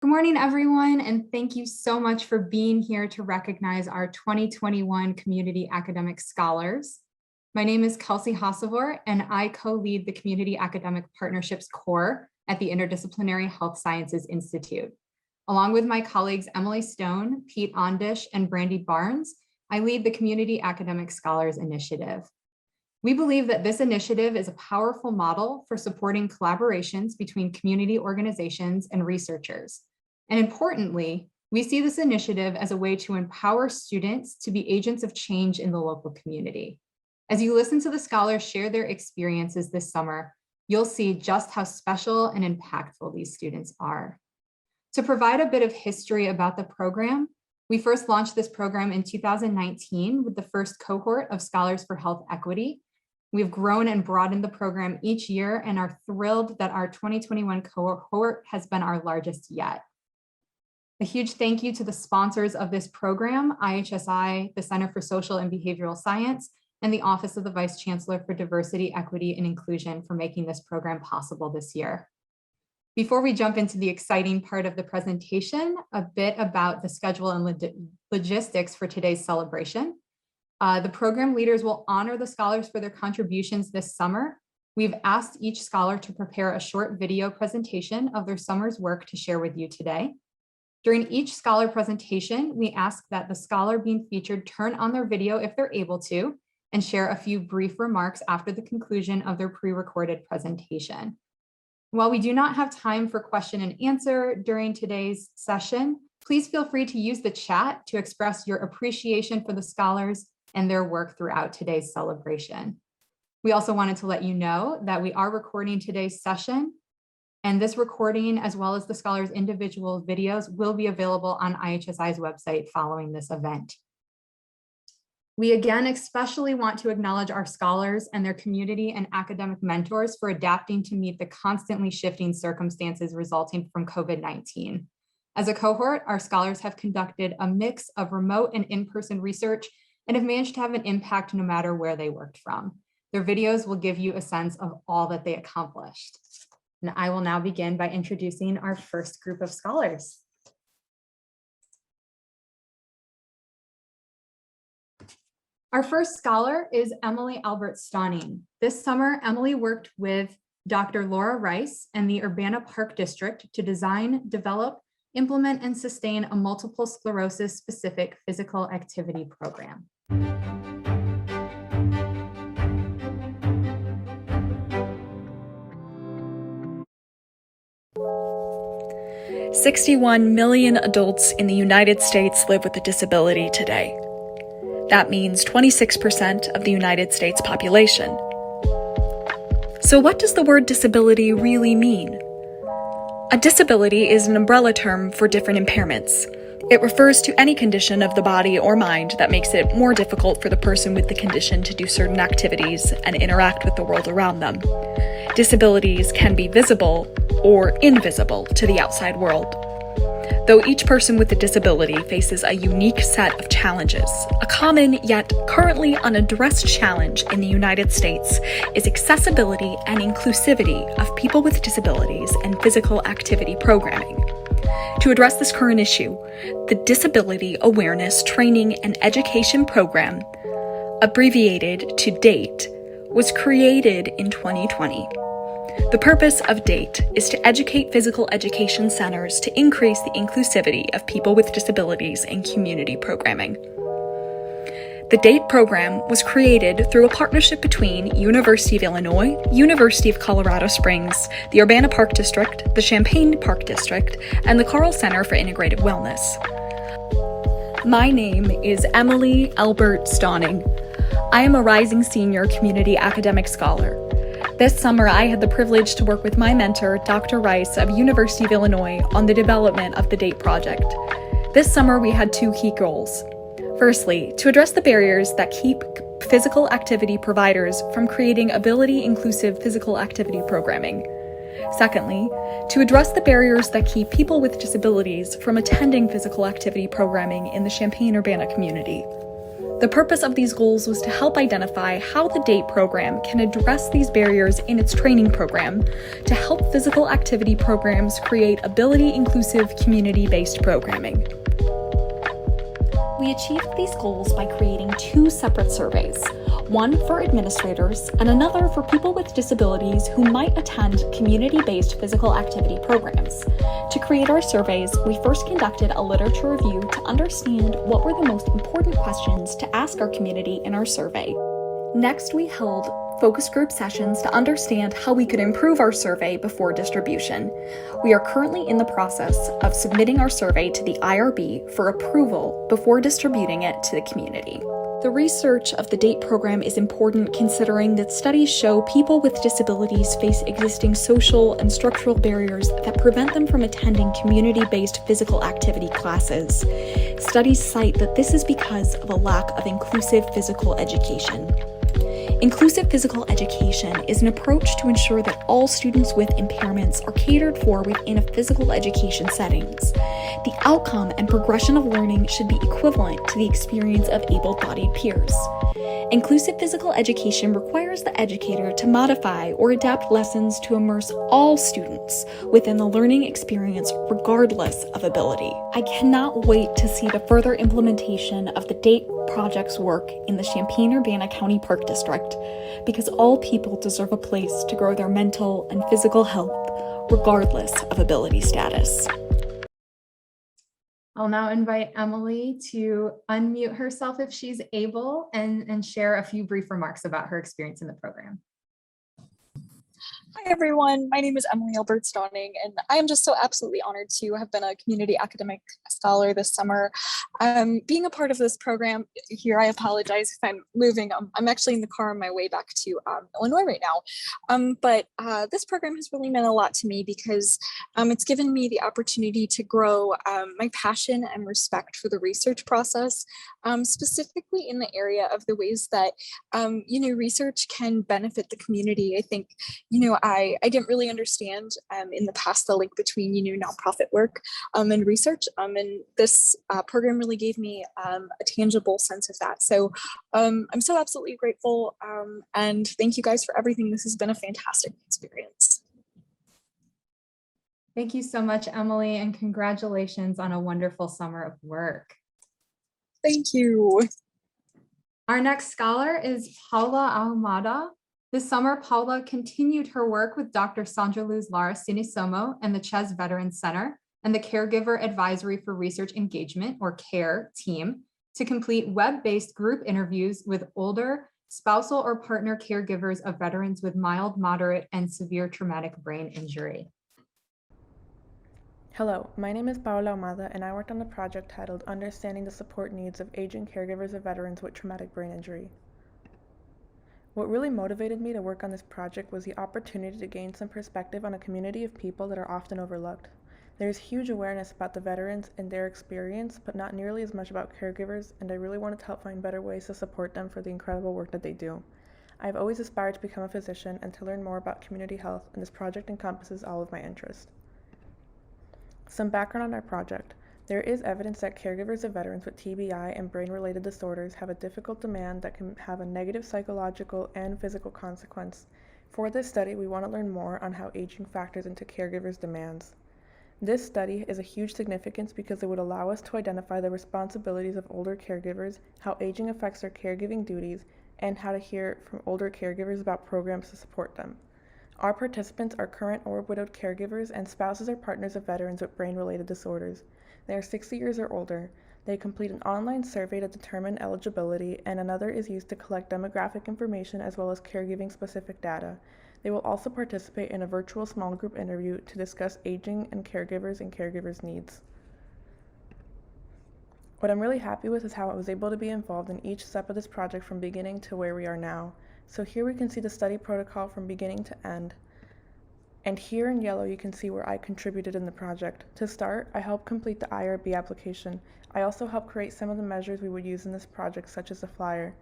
Good morning, everyone, and thank you so much for being here to recognize our 2021 Community Academic Scholars. My name is Kelsey Hossevor, and I co-lead the Community Academic Partnerships Core at the Interdisciplinary Health Sciences Institute. Along with my colleagues Emily Stone, Pete Ondish, and Brandy Barnes, I lead the Community Academic Scholars Initiative. We believe that this initiative is a powerful model for supporting collaborations between community organizations and researchers. And importantly, we see this initiative as a way to empower students to be agents of change in the local community. As you listen to the scholars share their experiences this summer, you'll see just how special and impactful these students are. To provide a bit of history about the program, we first launched this program in 2019 with the first cohort of Scholars for Health Equity. We've grown and broadened the program each year and are thrilled that our 2021 cohort has been our largest yet. A huge thank you to the sponsors of this program, IHSI, the Center for Social and Behavioral Science, and the Office of the Vice Chancellor for Diversity, Equity, and Inclusion for making this program possible this year. Before we jump into the exciting part of the presentation, a bit about the schedule and logistics for today's celebration. The program leaders will honor the scholars for their contributions this summer. We've asked each scholar to prepare a short video presentation of their summer's work to share with you today. During each scholar presentation, we ask that the scholar being featured turn on their video if they're able to, and share a few brief remarks after the conclusion of their pre-recorded presentation. While we do not have time for question and answer during today's session, please feel free to use the chat to express your appreciation for the scholars and their work throughout today's celebration. We also wanted to let you know that we are recording today's session, and this recording, as well as the scholars' individual videos, will be available on IHSI's website following this event. We again especially want to acknowledge our scholars and their community and academic mentors for adapting to meet the constantly shifting circumstances resulting from COVID-19. As a cohort, our scholars have conducted a mix of remote and in-person research and have managed to have an impact no matter where they worked from. Their videos will give you a sense of all that they accomplished. And I will now begin by introducing our first group of scholars. Our first scholar is Emily Albert-Stauning. This summer, Emily worked with Dr. Laura Rice and the Urbana Park District to design, develop, implement, and sustain a multiple sclerosis specific physical activity program. 61 million adults in the United States live with a disability today. That means 26% of the United States population. So what does the word disability really mean? A disability is an umbrella term for different impairments. It refers to any condition of the body or mind that makes it more difficult for the person with the condition to do certain activities and interact with the world around them. Disabilities can be visible or invisible to the outside world. Though each person with a disability faces a unique set of challenges, a common yet currently unaddressed challenge in the United States is accessibility and inclusivity of people with disabilities and physical activity programming. To address this current issue, the Disability Awareness Training and Education Program, abbreviated to DATE, was created in 2020. The purpose of DATE is to educate physical education centers to increase the inclusivity of people with disabilities in community programming. The DATE program was created through a partnership between University of Illinois, University of Colorado Springs, the Urbana Park District, the Champaign Park District, and the Carl Center for Integrative Wellness. My name is Emily Albert-Stauning. I am a rising senior community academic scholar. This summer, I had the privilege to work with my mentor, Dr. Rice of University of Illinois, on the development of the DATE project. This summer, we had two key goals. Firstly, to address the barriers that keep physical activity providers from creating ability-inclusive physical activity programming. Secondly, to address the barriers that keep people with disabilities from attending physical activity programming in the Champaign-Urbana community. The purpose of these goals was to help identify how the DATE program can address these barriers in its training program to help physical activity programs create ability-inclusive, community-based programming. We achieved these goals by creating 2 separate surveys, one for administrators and another for people with disabilities who might attend community-based physical activity programs. To create our surveys, we first conducted a literature review to understand what were the most important questions to ask our community in our survey. Next, we held focus group sessions to understand how we could improve our survey before distribution. We are currently in the process of submitting our survey to the IRB for approval before distributing it to the community. The research of the DATE program is important considering that studies show people with disabilities face existing social and structural barriers that prevent them from attending community-based physical activity classes. Studies cite that this is because of a lack of inclusive physical education. Inclusive physical education is an approach to ensure that all students with impairments are catered for within a physical education settings. The outcome and progression of learning should be equivalent to the experience of able-bodied peers. Inclusive physical education requires the educator to modify or adapt lessons to immerse all students within the learning experience regardless of ability. I cannot wait to see the further implementation of the DATE project's work in the Champaign-Urbana County Park District, because all people deserve a place to grow their mental and physical health regardless of ability status. I'll now invite Emily to unmute herself if she's able and share a few brief remarks about her experience in the program. Hi everyone, my name is Emily Albert-Stawning, and I am just so absolutely honored to have been a community academic scholar this summer. Being a part of this program here, I apologize if I'm moving. I'm actually in the car on my way back to Illinois right now. But this program has really meant a lot to me because it's given me the opportunity to grow my passion and respect for the research process, specifically in the area of the ways that research can benefit the community. I think I didn't really understand in the past the link between nonprofit work and research, and this program really gave me a tangible sense of that. So I'm so absolutely grateful, and thank you guys for everything. This has been a fantastic experience. Thank you so much, Emily, and congratulations on a wonderful summer of work. Thank you. Our next scholar is Paula Ahumada. This summer, Paula continued her work with Dr. Sandra Luz Lara Sinisomo and the CHES Veterans Center and the Caregiver Advisory for Research Engagement, or CARE team, to complete web-based group interviews with older spousal or partner caregivers of veterans with mild, moderate, and severe traumatic brain injury. Hello, my name is Paula Ahumada, and I worked on a project titled Understanding the Support Needs of Aging Caregivers of Veterans with Traumatic Brain Injury. What really motivated me to work on this project was the opportunity to gain some perspective on a community of people that are often overlooked. There is huge awareness about the veterans and their experience, but not nearly as much about caregivers, and I really wanted to help find better ways to support them for the incredible work that they do. I've always aspired to become a physician and to learn more about community health, and this project encompasses all of my interests. Some background on our project. There is evidence that caregivers of veterans with TBI and brain-related disorders have a difficult demand that can have a negative psychological and physical consequence. For this study, we want to learn more on how aging factors into caregivers' demands. This study is a huge significance because it would allow us to identify the responsibilities of older caregivers, how aging affects their caregiving duties, and how to hear from older caregivers about programs to support them. Our participants are current or widowed caregivers and spouses or partners of veterans with brain-related disorders. They are 60 years or older. They complete an online survey to determine eligibility, and another is used to collect demographic information as well as caregiving-specific data. They will also participate in a virtual small group interview to discuss aging and caregivers' needs. What I'm really happy with is how I was able to be involved in each step of this project from beginning to where we are now. So here we can see the study protocol from beginning to end. And here in yellow, you can see where I contributed in the project. To start, I helped complete the IRB application. I also helped create some of the measures we would use in this project, such as a flyer.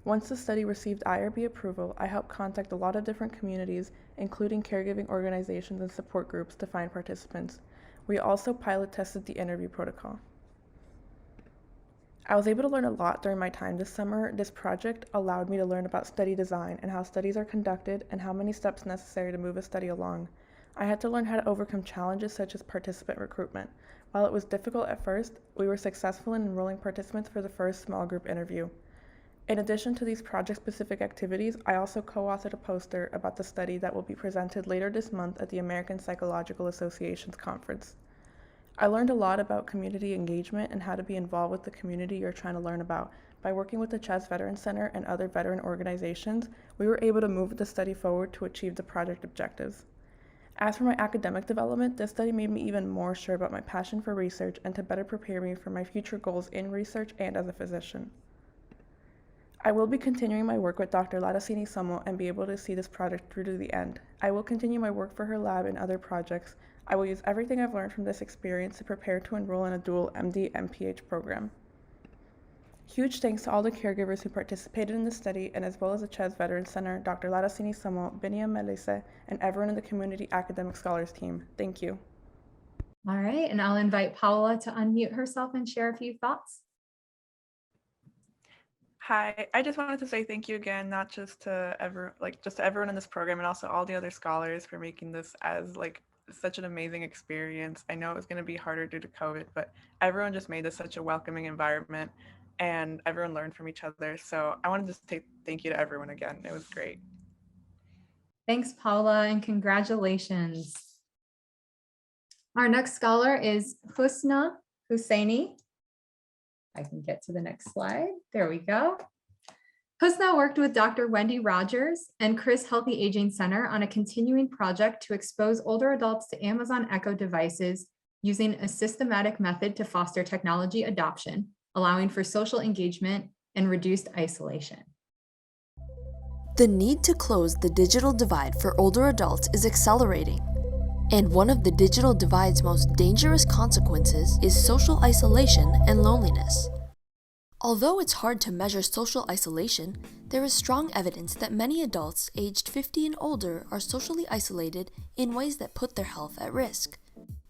Once the study received IRB approval, I helped contact a lot of different communities, including caregiving organizations and support groups, to find participants. We also pilot tested the interview protocol. I was able to learn a lot during my time this summer. This project allowed me to learn about study design and how studies are conducted and how many steps necessary to move a study along. I had to learn how to overcome challenges such as participant recruitment. While it was difficult at first, we were successful in enrolling participants for the first small group interview. In addition to these project-specific activities, I also co-authored a poster about the study that will be presented later this month at the American Psychological Association's conference. I learned a lot about community engagement and how to be involved with the community you're trying to learn about. By working with the Chess Veteran Center and other veteran organizations, we were able to move the study forward to achieve the project objectives. As for my academic development, this study made me even more sure about my passion for research and to better prepare me for my future goals in research and as a physician. I will be continuing my work with Dr. Ladasini Samo and be able to see this project through to the end. I will continue my work for her lab and other projects. I will use everything I've learned from this experience to prepare to enroll in a dual MD-MPH program. Huge thanks to all the caregivers who participated in the study, and as well as the Ches Veteran Center, Dr. Ladasini Samo, Binia Melise, and everyone in the Community Academic Scholars team. Thank you. All right, and I'll invite Paula to unmute herself and share a few thoughts. Hi, I just wanted to say thank you again, not just to everyone in this program and also all the other scholars for making this as such an amazing experience. I know it was going to be harder due to COVID, but everyone just made this such a welcoming environment and everyone learned from each other. So I wanted to say thank you to everyone again. It was great. Thanks, Paula, and congratulations. Our next scholar is Husna Husseini. I can get to the next slide. There we go. Husna worked with Dr. Wendy Rogers and Chris Healthy Aging Center on a continuing project to expose older adults to Amazon Echo devices using a systematic method to foster technology adoption, allowing for social engagement and reduced isolation. The need to close the digital divide for older adults is accelerating. And one of the digital divide's most dangerous consequences is social isolation and loneliness. Although it's hard to measure social isolation, there is strong evidence that many adults aged 50 and older are socially isolated in ways that put their health at risk.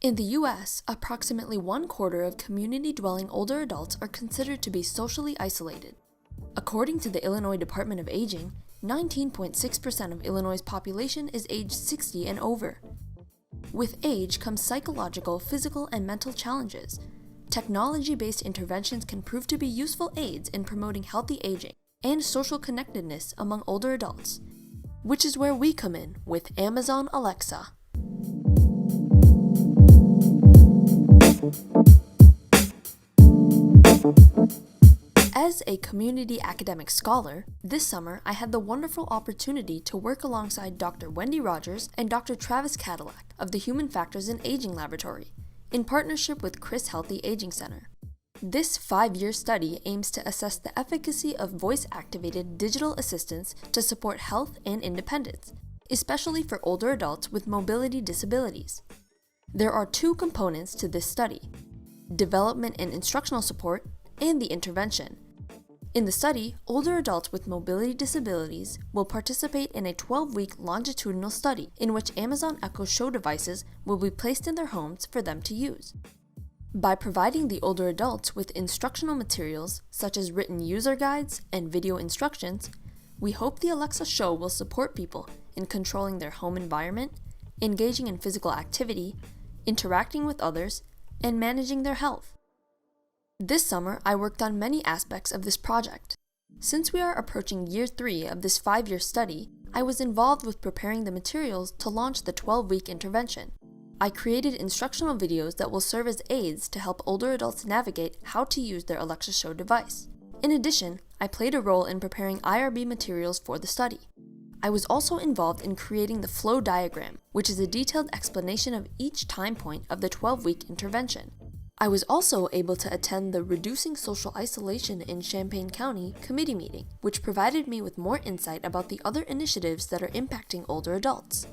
In the US, approximately 1/4 of community-dwelling older adults are considered to be socially isolated. According to the Illinois Department of Aging, 19.6% of Illinois' population is aged 60 and over. With age comes psychological, physical, and mental challenges. Technology-based interventions can prove to be useful aids in promoting healthy aging and social connectedness among older adults, which is where we come in with Amazon Alexa. As a community academic scholar, this summer I had the wonderful opportunity to work alongside Dr. Wendy Rogers and Dr. Travis Cadillac of the Human Factors in Aging Laboratory, in partnership with Chris Healthy Aging Center. This 5-year study aims to assess the efficacy of voice-activated digital assistants to support health and independence, especially for older adults with mobility disabilities. There are 2 components to this study: development and instructional support, and the intervention. In the study, older adults with mobility disabilities will participate in a 12-week longitudinal study in which Amazon Echo Show devices will be placed in their homes for them to use. By providing the older adults with instructional materials such as written user guides and video instructions, we hope the Alexa Show will support people in controlling their home environment, engaging in physical activity, interacting with others, and managing their health. This summer, I worked on many aspects of this project. Since we are approaching year 3 of this 5-year study, I was involved with preparing the materials to launch the 12-week intervention. I created instructional videos that will serve as aids to help older adults navigate how to use their Alexa Show device. In addition, I played a role in preparing IRB materials for the study. I was also involved in creating the flow diagram, which is a detailed explanation of each time point of the 12-week intervention. I was also able to attend the Reducing Social Isolation in Champaign County committee meeting, which provided me with more insight about the other initiatives that are impacting older adults.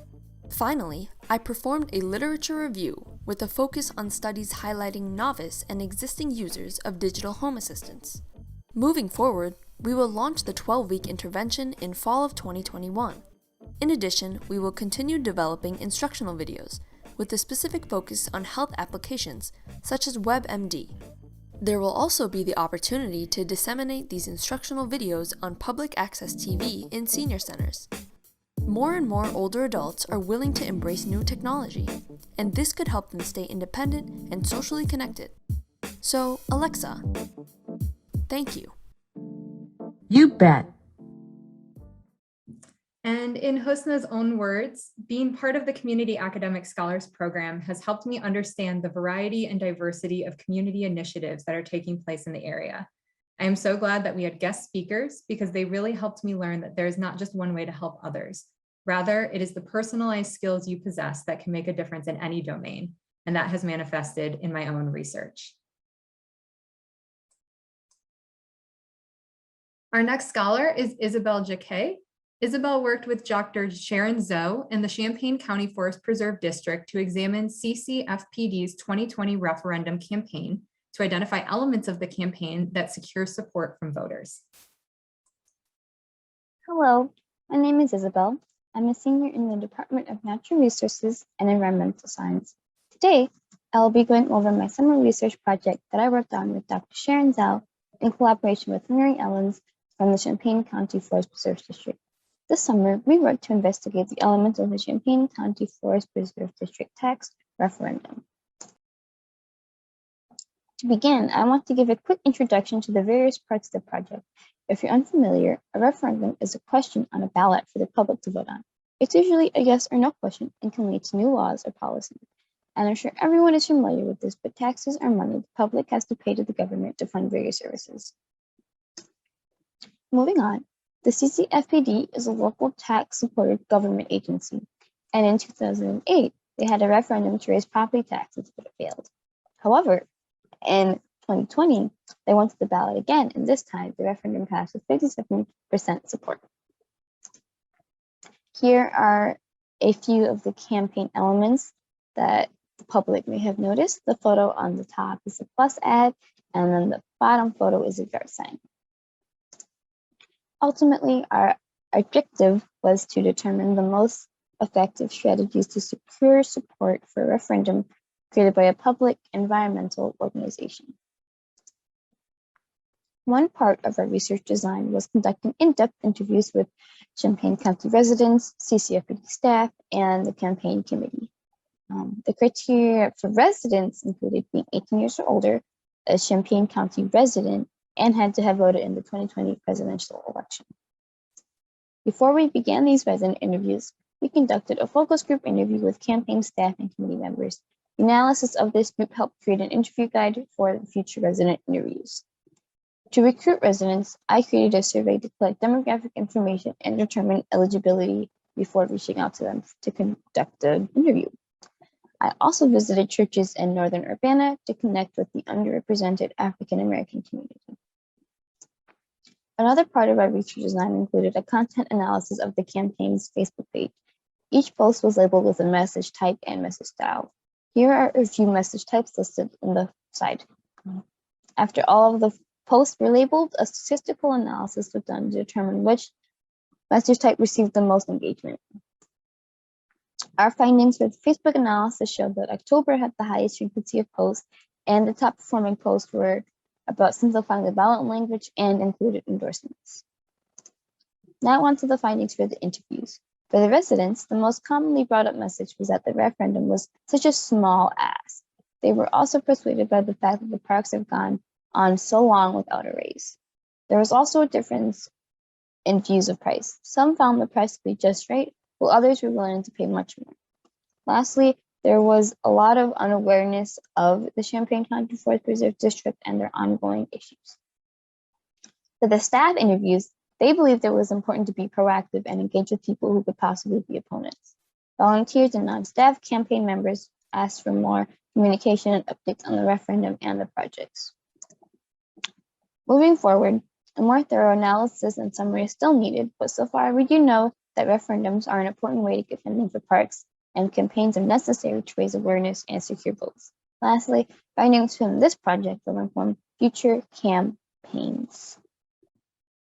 Finally, I performed a literature review with a focus on studies highlighting novice and existing users of digital home assistants. Moving forward, we will launch the 12-week intervention in fall of 2021. In addition, we will continue developing instructional videos with a specific focus on health applications such as WebMD. There will also be the opportunity to disseminate these instructional videos on public access TV in senior centers. More and more older adults are willing to embrace new technology, and this could help them stay independent and socially connected. So, Alexa, thank you. You bet. And in Hosna's own words, being part of the Community Academic Scholars Program has helped me understand the variety and diversity of community initiatives that are taking place in the area. I am so glad that we had guest speakers because they really helped me learn that there is not just one way to help others. Rather, it is the personalized skills you possess that can make a difference in any domain, and that has manifested in my own research. Our next scholar is Isabel Jacquet. Isabel worked with Dr. Sharon Zoe in the Champaign County Forest Preserve District to examine CCFPD's 2020 referendum campaign to identify elements of the campaign that secure support from voters. Hello, my name is Isabel. I'm a senior in the Department of Natural Resources and Environmental Science. Today, I will be going over my summer research project that I worked on with Dr. Sharon Zoe in collaboration with Mary Ellens from the Champaign County Forest Preserve District. This summer, we worked to investigate the elements of the Champaign County Forest Preserve District tax referendum. To begin, I want to give a quick introduction to the various parts of the project. If you're unfamiliar, a referendum is a question on a ballot for the public to vote on. It's usually a yes or no question and can lead to new laws or policies. And I'm sure everyone is familiar with this, but taxes are money the public has to pay to the government to fund various services. Moving on, the CCFPD is a local tax-supported government agency, and in 2008, they had a referendum to raise property taxes, but it failed. However, in 2020, they went to the ballot again, and this time the referendum passed with 57% support. Here are a few of the campaign elements that the public may have noticed. The photo on the top is a plus ad, and then the bottom photo is a yard sign. Ultimately, our objective was to determine the most effective strategies to secure support for a referendum created by a public environmental organization. One part of our research design was conducting in-depth interviews with Champaign County residents, CCFPD staff, and the campaign committee. The criteria for residents included being 18 years or older, a Champaign County resident, and had to have voted in the 2020 presidential election. Before we began these resident interviews, we conducted a focus group interview with campaign staff and committee members. The analysis of this group helped create an interview guide for future resident interviews. To recruit residents, I created a survey to collect demographic information and determine eligibility before reaching out to them to conduct an interview. I also visited churches in northern Urbana to connect with the underrepresented African American community. Another part of our research design included a content analysis of the campaign's Facebook page. Each post was labeled with a message type and message style. Here are a few message types listed on the side. After all of the posts were labeled, a statistical analysis was done to determine which message type received the most engagement. Our findings for the Facebook analysis showed that October had the highest frequency of posts, and the top performing posts were about simplifying the ballot language and included endorsements. Now on to the findings for the interviews. For the residents, the most commonly brought up message was that the referendum was such a small ask. They were also persuaded by the fact that the parks have gone on so long without a raise. There was also a difference in views of price. Some found the price to be just right, while others were willing to pay much more. Lastly, there was a lot of unawareness of the Champaign County Forest Preserve District and their ongoing issues. For the staff interviews, they believed it was important to be proactive and engage with people who could possibly be opponents. Volunteers and non-staff campaign members asked for more communication and updates on the referendum and the projects. Moving forward, a more thorough analysis and summary is still needed, but so far we do know that referendums are an important way to get funding for parks, and campaigns are necessary to raise awareness and secure votes. Lastly, findings from this project will inform future campaigns.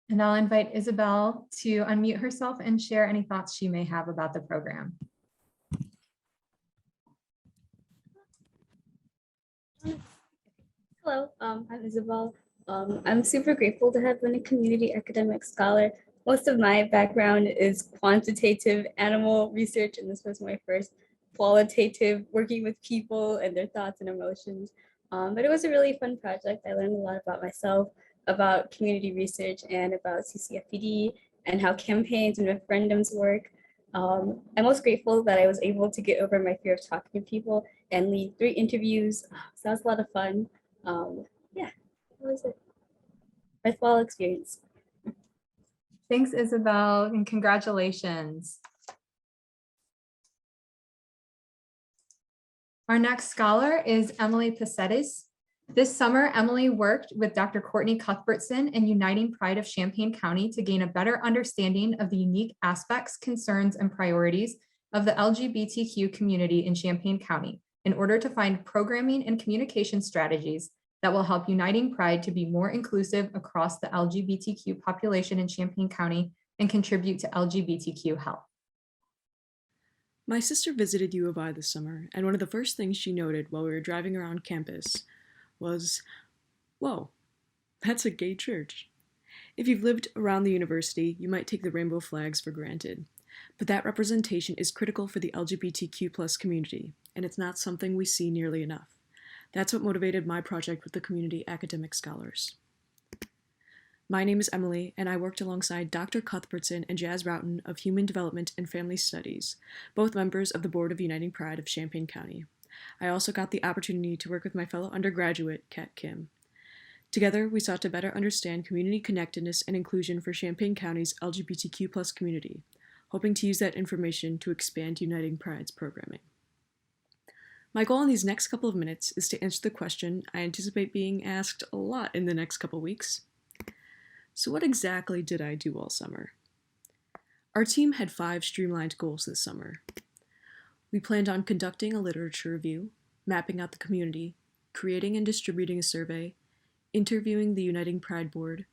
And I'll invite Isabel to unmute herself and share any thoughts she may have about the program. Hello, I'm Isabel. I'm super grateful to have been a community academic scholar. Most of my background is quantitative animal research, and this was my first qualitative, working with people and their thoughts and emotions. But it was a really fun project. I learned a lot about myself, about community research, and about CCFPD, and how campaigns and referendums work. I'm most grateful that I was able to get over my fear of talking to people and lead 3 interviews. So that was a lot of fun. Yeah, that was it. Worthwhile experience. Thanks, Isabel, and congratulations. Our next scholar is Emily Pacetis. This summer, Emily worked with Dr. Courtney Cuthbertson and Uniting Pride of Champaign County to gain a better understanding of the unique aspects, concerns, and priorities of the LGBTQ community in Champaign County in order to find programming and communication strategies that will help Uniting Pride to be more inclusive across the LGBTQ population in Champaign County and contribute to LGBTQ health. My sister visited U of I this summer, and one of the first things she noted while we were driving around campus was, whoa, that's a gay church. If you've lived around the university, you might take the rainbow flags for granted, but that representation is critical for the LGBTQ+ community, and it's not something we see nearly enough. That's what motivated my project with the community academic scholars. My name is Emily, and I worked alongside Dr. Cuthbertson and Jazz Roughton of Human Development and Family Studies, both members of the Board of Uniting Pride of Champaign County. I also got the opportunity to work with my fellow undergraduate, Kat Kim. Together, we sought to better understand community connectedness and inclusion for Champaign County's LGBTQ+ community, hoping to use that information to expand Uniting Pride's programming. My goal in these next couple of minutes is to answer the question I anticipate being asked a lot in the next couple weeks. So what exactly did I do all summer? Our team had 5 streamlined goals this summer. We planned on conducting a literature review, mapping out the community, creating and distributing a survey, interviewing the Uniting Pride Board,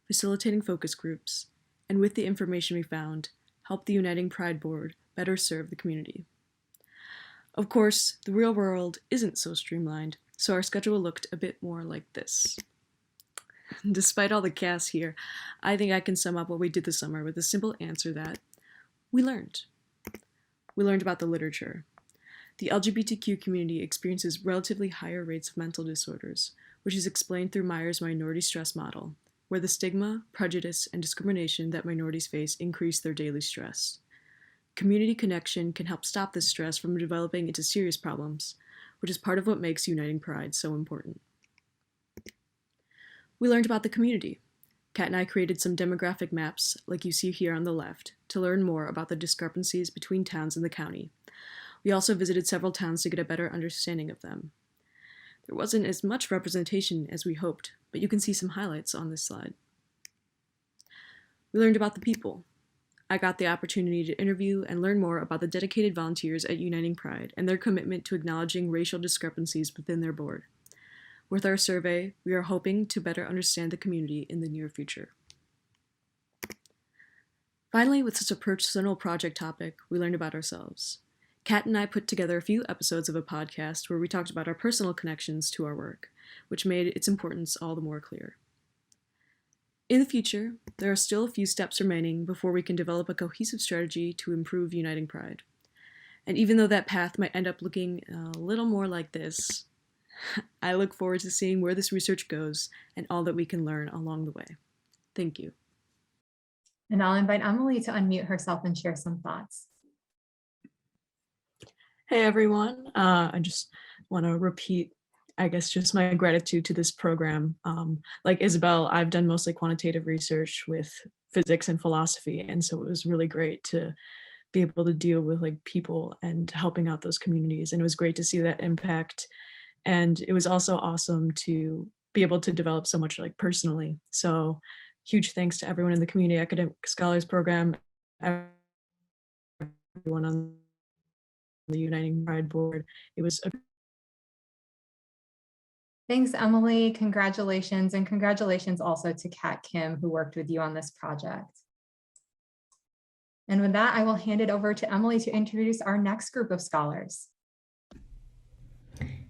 facilitating focus groups, and with the information we found, help the Uniting Pride Board better serve the community. Of course, the real world isn't so streamlined, so our schedule looked a bit more like this. Despite all the chaos here, I think I can sum up what we did this summer with a simple answer that we learned. We learned about the literature. The LGBTQ community experiences relatively higher rates of mental disorders, which is explained through Meyer's minority stress model, where the stigma, prejudice, and discrimination that minorities face increase their daily stress. Community connection can help stop this stress from developing into serious problems, which is part of what makes Uniting Pride so important. We learned about the community. Kat and I created some demographic maps, like you see here on the left, to learn more about the discrepancies between towns in the county. We also visited several towns to get a better understanding of them. There wasn't as much representation as we hoped, but you can see some highlights on this slide. We learned about the people. I got the opportunity to interview and learn more about the dedicated volunteers at Uniting Pride and their commitment to acknowledging racial discrepancies within their board. With our survey, we are hoping to better understand the community in the near future. Finally, with such a personal project topic, we learned about ourselves. Kat and I put together a few episodes of a podcast where we talked about our personal connections to our work, which made its importance all the more clear. In the future, there are still a few steps remaining before we can develop a cohesive strategy to improve Uniting Pride. And even though that path might end up looking a little more like this, I look forward to seeing where this research goes and all that we can learn along the way. Thank you. And I'll invite Emily to unmute herself and share some thoughts. Hey everyone, I just want to repeat, I guess, just my gratitude to this program. Like Isabel, I've done mostly quantitative research with physics and philosophy, and so it was really great to be able to deal with like people and helping out those communities, and it was great to see that impact. And it was also awesome to be able to develop so much like personally. So huge thanks to everyone in the Community Academic Scholars Program, everyone on the Uniting Pride Board. It was a Thanks, Emily. Congratulations. And congratulations also to Kat Kim, who worked with you on this project. And with that, I will hand it over to Emily to introduce our next group of scholars.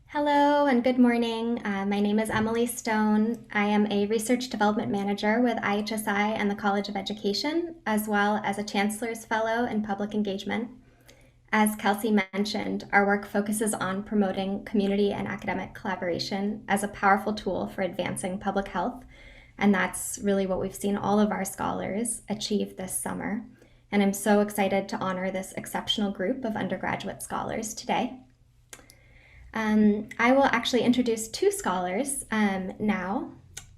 Hello and good morning. My name is Emily Stone. I am a Research Development Manager with IHSI and the College of Education, as well as a Chancellor's Fellow in Public Engagement. As Kelsey mentioned, our work focuses on promoting community and academic collaboration as a powerful tool for advancing public health, and that's really what we've seen all of our scholars achieve this summer. And I'm so excited to honor this exceptional group of undergraduate scholars today. I will actually introduce two scholars now,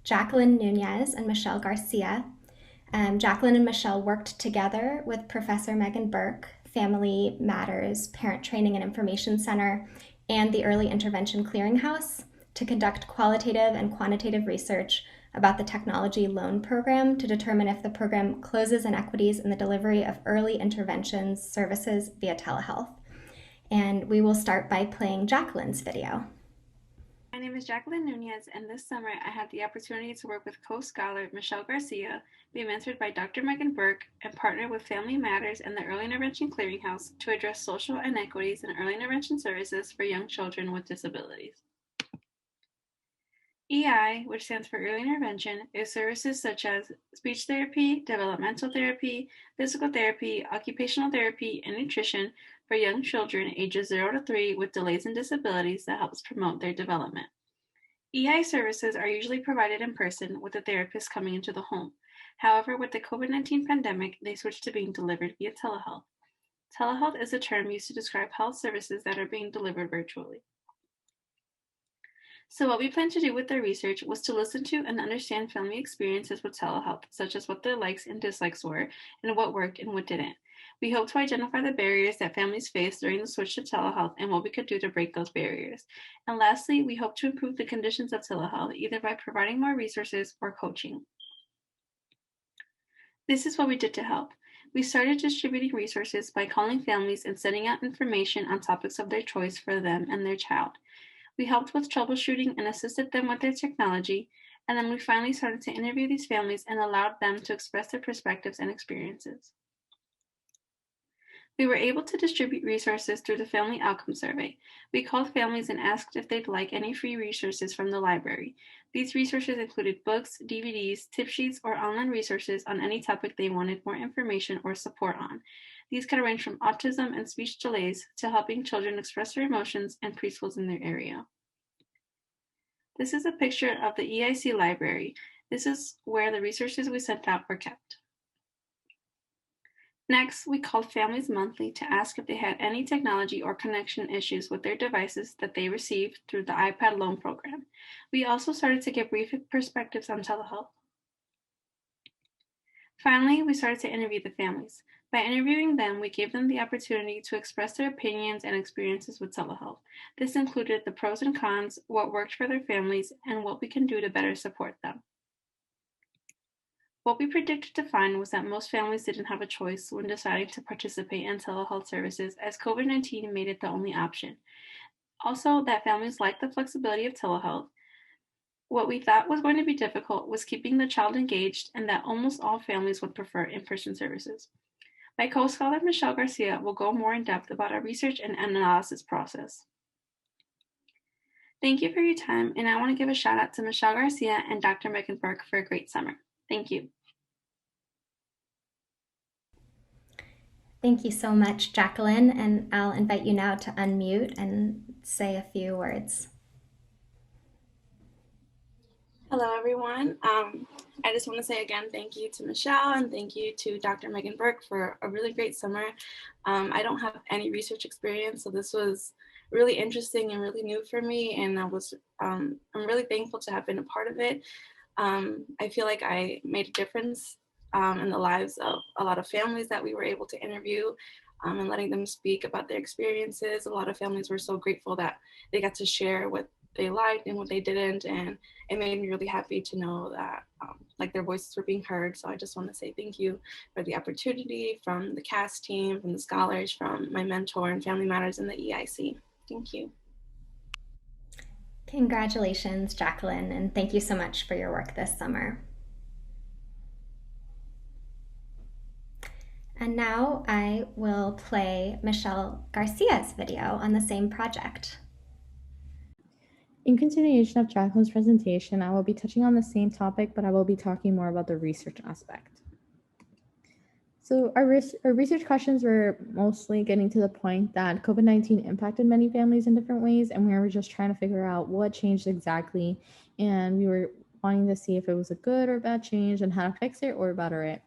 Jacqueline Nunez and Michelle Garcia. Jacqueline and Michelle worked together with Professor Megan Burke, Family Matters Parent Training and Information Center, and the Early Intervention Clearinghouse to conduct qualitative and quantitative research about the Technology Loan Program to determine if the program closes inequities in the delivery of early interventions services via telehealth. And we will start by playing Jacqueline's video. My name is Jacqueline Nunez, and this summer I had the opportunity to work with co-scholar Michelle Garcia, be mentored by Dr. Megan Burke, and partner with Family Matters and the Early Intervention Clearinghouse to address social inequities in early intervention services for young children with disabilities. EI, which stands for Early Intervention, is services such as speech therapy, developmental therapy, physical therapy, occupational therapy, and nutrition for young children ages 0 to 3 with delays and disabilities that helps promote their development. EI services are usually provided in person with a therapist coming into the home. However, with the COVID-19 pandemic, they switched to being delivered via telehealth. Telehealth is a term used to describe health services that are being delivered virtually. So what we plan to do with our research was to listen to and understand family experiences with telehealth, such as what their likes and dislikes were, and what worked and what didn't. We hope to identify the barriers that families face during the switch to telehealth and what we could do to break those barriers. And lastly, we hope to improve the conditions of telehealth, either by providing more resources or coaching. This is what we did to help. We started distributing resources by calling families and sending out information on topics of their choice for them and their child. We helped with troubleshooting and assisted them with their technology, and then we finally started to interview these families and allowed them to express their perspectives and experiences. We were able to distribute resources through the Family Outcome Survey. We called families and asked if they'd like any free resources from the library. These resources included books, DVDs, tip sheets, or online resources on any topic they wanted more information or support on. These could range from autism and speech delays to helping children express their emotions and preschools in their area. This is a picture of the EIC library. This is where the resources we sent out were kept. Next, we called families monthly to ask if they had any technology or connection issues with their devices that they received through the iPad loan program. We also started to get brief perspectives on telehealth. Finally, we started to interview the families. By interviewing them, we gave them the opportunity to express their opinions and experiences with telehealth. This included the pros and cons, what worked for their families, and what we can do to better support them. What we predicted to find was that most families didn't have a choice when deciding to participate in telehealth services, as COVID-19 made it the only option. Also, that families liked the flexibility of telehealth. What we thought was going to be difficult was keeping the child engaged, and that almost all families would prefer in-person services. My co-scholar Michelle Garcia will go more in depth about our research and analysis process. Thank you for your time, and I want to give a shout out to Michelle Garcia and Dr. Megan Burke for a great summer. Thank you. Thank you so much, Jacqueline, and I'll invite you now to unmute and say a few words. Hello, everyone. I just want to say again, thank you to Michelle and thank you to Dr. Megan Burke for a really great summer. I don't have any research experience, so this was really interesting and really new for me, and I'm really thankful to have been a part of it. I feel like I made a difference in the lives of a lot of families that we were able to interview and letting them speak about their experiences. A lot of families were so grateful that they got to share what they liked and what they didn't, and it made me really happy to know that like their voices were being heard. So I just want to say thank you for the opportunity from the CAST team, from the scholars, from my mentor and Family Matters and the EIC. Thank you. Congratulations, Jacqueline, and thank you so much for your work this summer. And now I will play Michelle Garcia's video on the same project. In continuation of Jacqueline's presentation, I will be touching on the same topic, but I will be talking more about the research aspect. So our research questions were mostly getting to the point that COVID-19 impacted many families in different ways, and we were just trying to figure out what changed exactly, and we were wanting to see if it was a good or bad change and how to fix it or better it.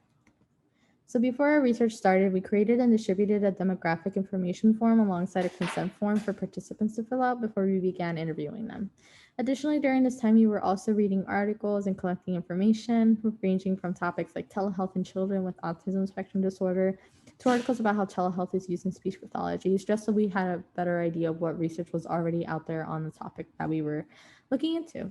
So before our research started, we created and distributed a demographic information form alongside a consent form for participants to fill out before we began interviewing them. Additionally, during this time, we were also reading articles and collecting information, ranging from topics like telehealth in children with autism spectrum disorder to articles about how telehealth is used in speech pathologies, just so we had a better idea of what research was already out there on the topic that we were looking into.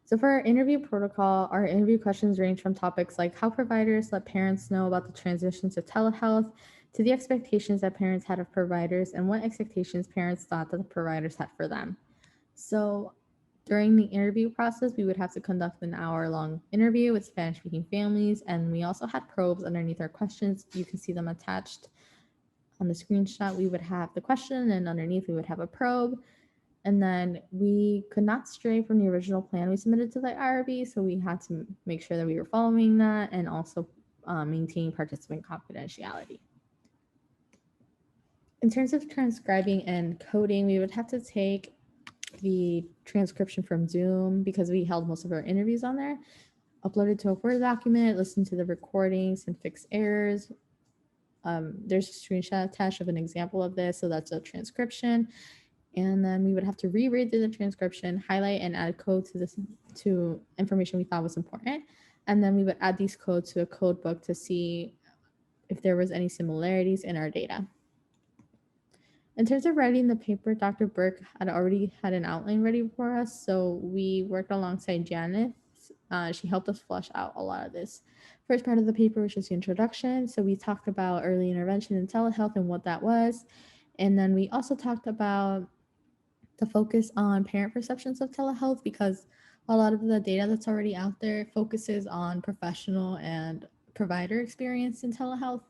So for our interview protocol, our interview questions range from topics like how providers let parents know about the transition to telehealth, to the expectations that parents had of providers and what expectations parents thought that the providers had for them. So during the interview process, we would have to conduct an hour-long interview with Spanish-speaking families, and we also had probes underneath our questions. You can see them attached on the screenshot. We would have the question, and underneath we would have a probe. And then we could not stray from the original plan we submitted to the IRB, so we had to make sure that we were following that and also maintain participant confidentiality. In terms of transcribing and coding, we would have to take the transcription from Zoom because we held most of our interviews on there, upload it to a Word document, listen to the recordings and fix errors. There's a screenshot attached of an example of this, so that's a transcription. And then we would have to reread through the transcription, highlight and add code to information we thought was important. And then we would add these codes to a code book to see if there was any similarities in our data. In terms of writing the paper, Dr. Burke had already had an outline ready for us, so we worked alongside Janet. She helped us flesh out a lot of this. First part of the paper was just the introduction. So we talked about early intervention in telehealth and what that was. And then we also talked about the focus on parent perceptions of telehealth because a lot of the data that's already out there focuses on professional and provider experience in telehealth.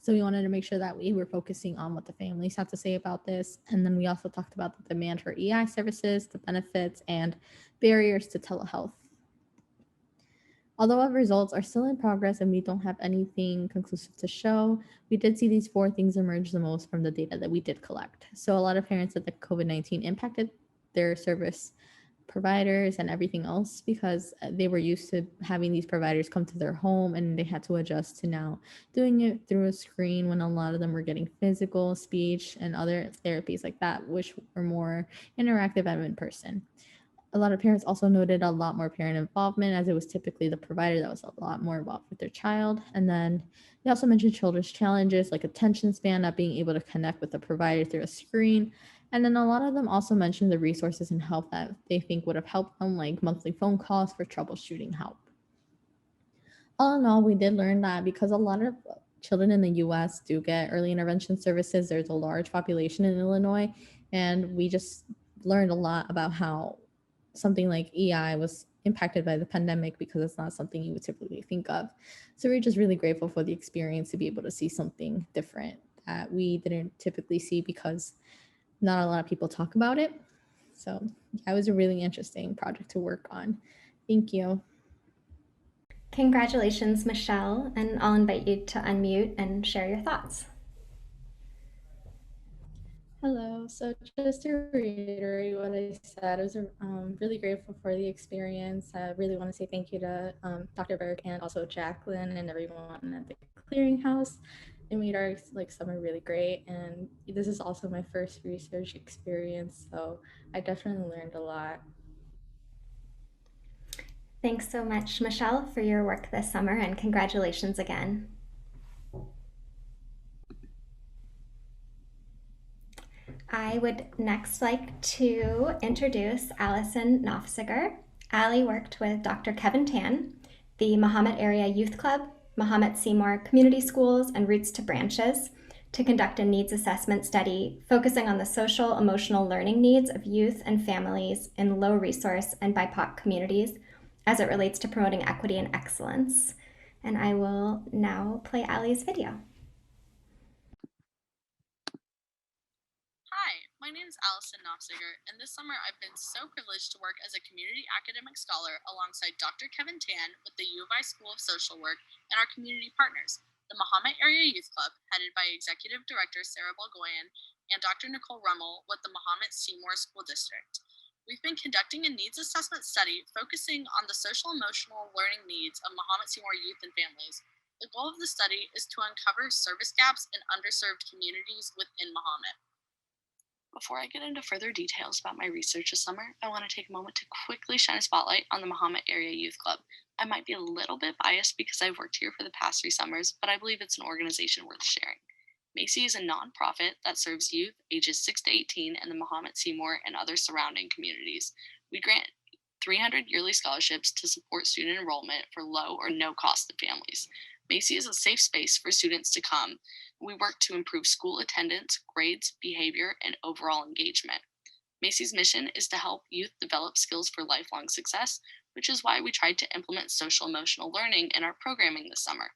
So we wanted to make sure that we were focusing on what the families have to say about this. And then we also talked about the demand for EI services, the benefits, and barriers to telehealth. Although our results are still in progress and we don't have anything conclusive to show, we did see these 4 things emerge the most from the data that we did collect. So a lot of parents said that COVID-19 impacted their service providers and everything else because they were used to having these providers come to their home and they had to adjust to now doing it through a screen when a lot of them were getting physical, speech, and other therapies like that, which were more interactive and in person. A lot of parents also noted a lot more parent involvement as it was typically the provider that was a lot more involved with their child. And then they also mentioned children's challenges like attention span, not being able to connect with the provider through a screen. And then a lot of them also mentioned the resources and help that they think would have helped them, like monthly phone calls for troubleshooting help. All in all, we did learn that because a lot of children in the US do get early intervention services, there's a large population in Illinois, and we just learned a lot about how something like EI was impacted by the pandemic because it's not something you would typically think of. So we're just really grateful for the experience to be able to see something different that we didn't typically see because not a lot of people talk about it. So yeah, it was a really interesting project to work on. Thank you. Congratulations, Michelle, and I'll invite you to unmute and share your thoughts. Hello. So just to reiterate what I said, I was really grateful for the experience. I really want to say thank you to Dr. Burke and also Jacqueline and everyone at the clearinghouse. It made our summer really great. And this is also my first research experience, so I definitely learned a lot. Thanks so much, Michelle, for your work this summer, and congratulations again. I would next like to introduce Allison Nofziger. Allie worked with Dr. Kevin Tan, the Mahomet Area Youth Club, Mahomet Seymour Community Schools, and Roots to Branches to conduct a needs assessment study focusing on the social emotional learning needs of youth and families in low resource and BIPOC communities as it relates to promoting equity and excellence. And I will now play Allie's video. My name is Allison Knopfziger, and this summer I've been so privileged to work as a community academic scholar alongside Dr. Kevin Tan with the U of I School of Social Work and our community partners, the Mahomet Area Youth Club, headed by Executive Director Sarah Balgoyan, and Dr. Nicole Rummel with the Mahomet Seymour School District. We've been conducting a needs assessment study focusing on the social emotional learning needs of Mahomet Seymour youth and families. The goal of the study is to uncover service gaps in underserved communities within Mahomet. Before I get into further details about my research this summer, I want to take a moment to quickly shine a spotlight on the Mahomet Area Youth Club. I might be a little bit biased because I've worked here for the past 3 summers, but I believe it's an organization worth sharing. Macy is a nonprofit that serves youth ages 6 to 18 in the Mahomet Seymour and other surrounding communities. We grant 300 yearly scholarships to support student enrollment for low or no cost to families. Macy is a safe space for students to come. We work to improve school attendance, grades, behavior, and overall engagement. Macy's mission is to help youth develop skills for lifelong success, which is why we tried to implement social emotional learning in our programming this summer.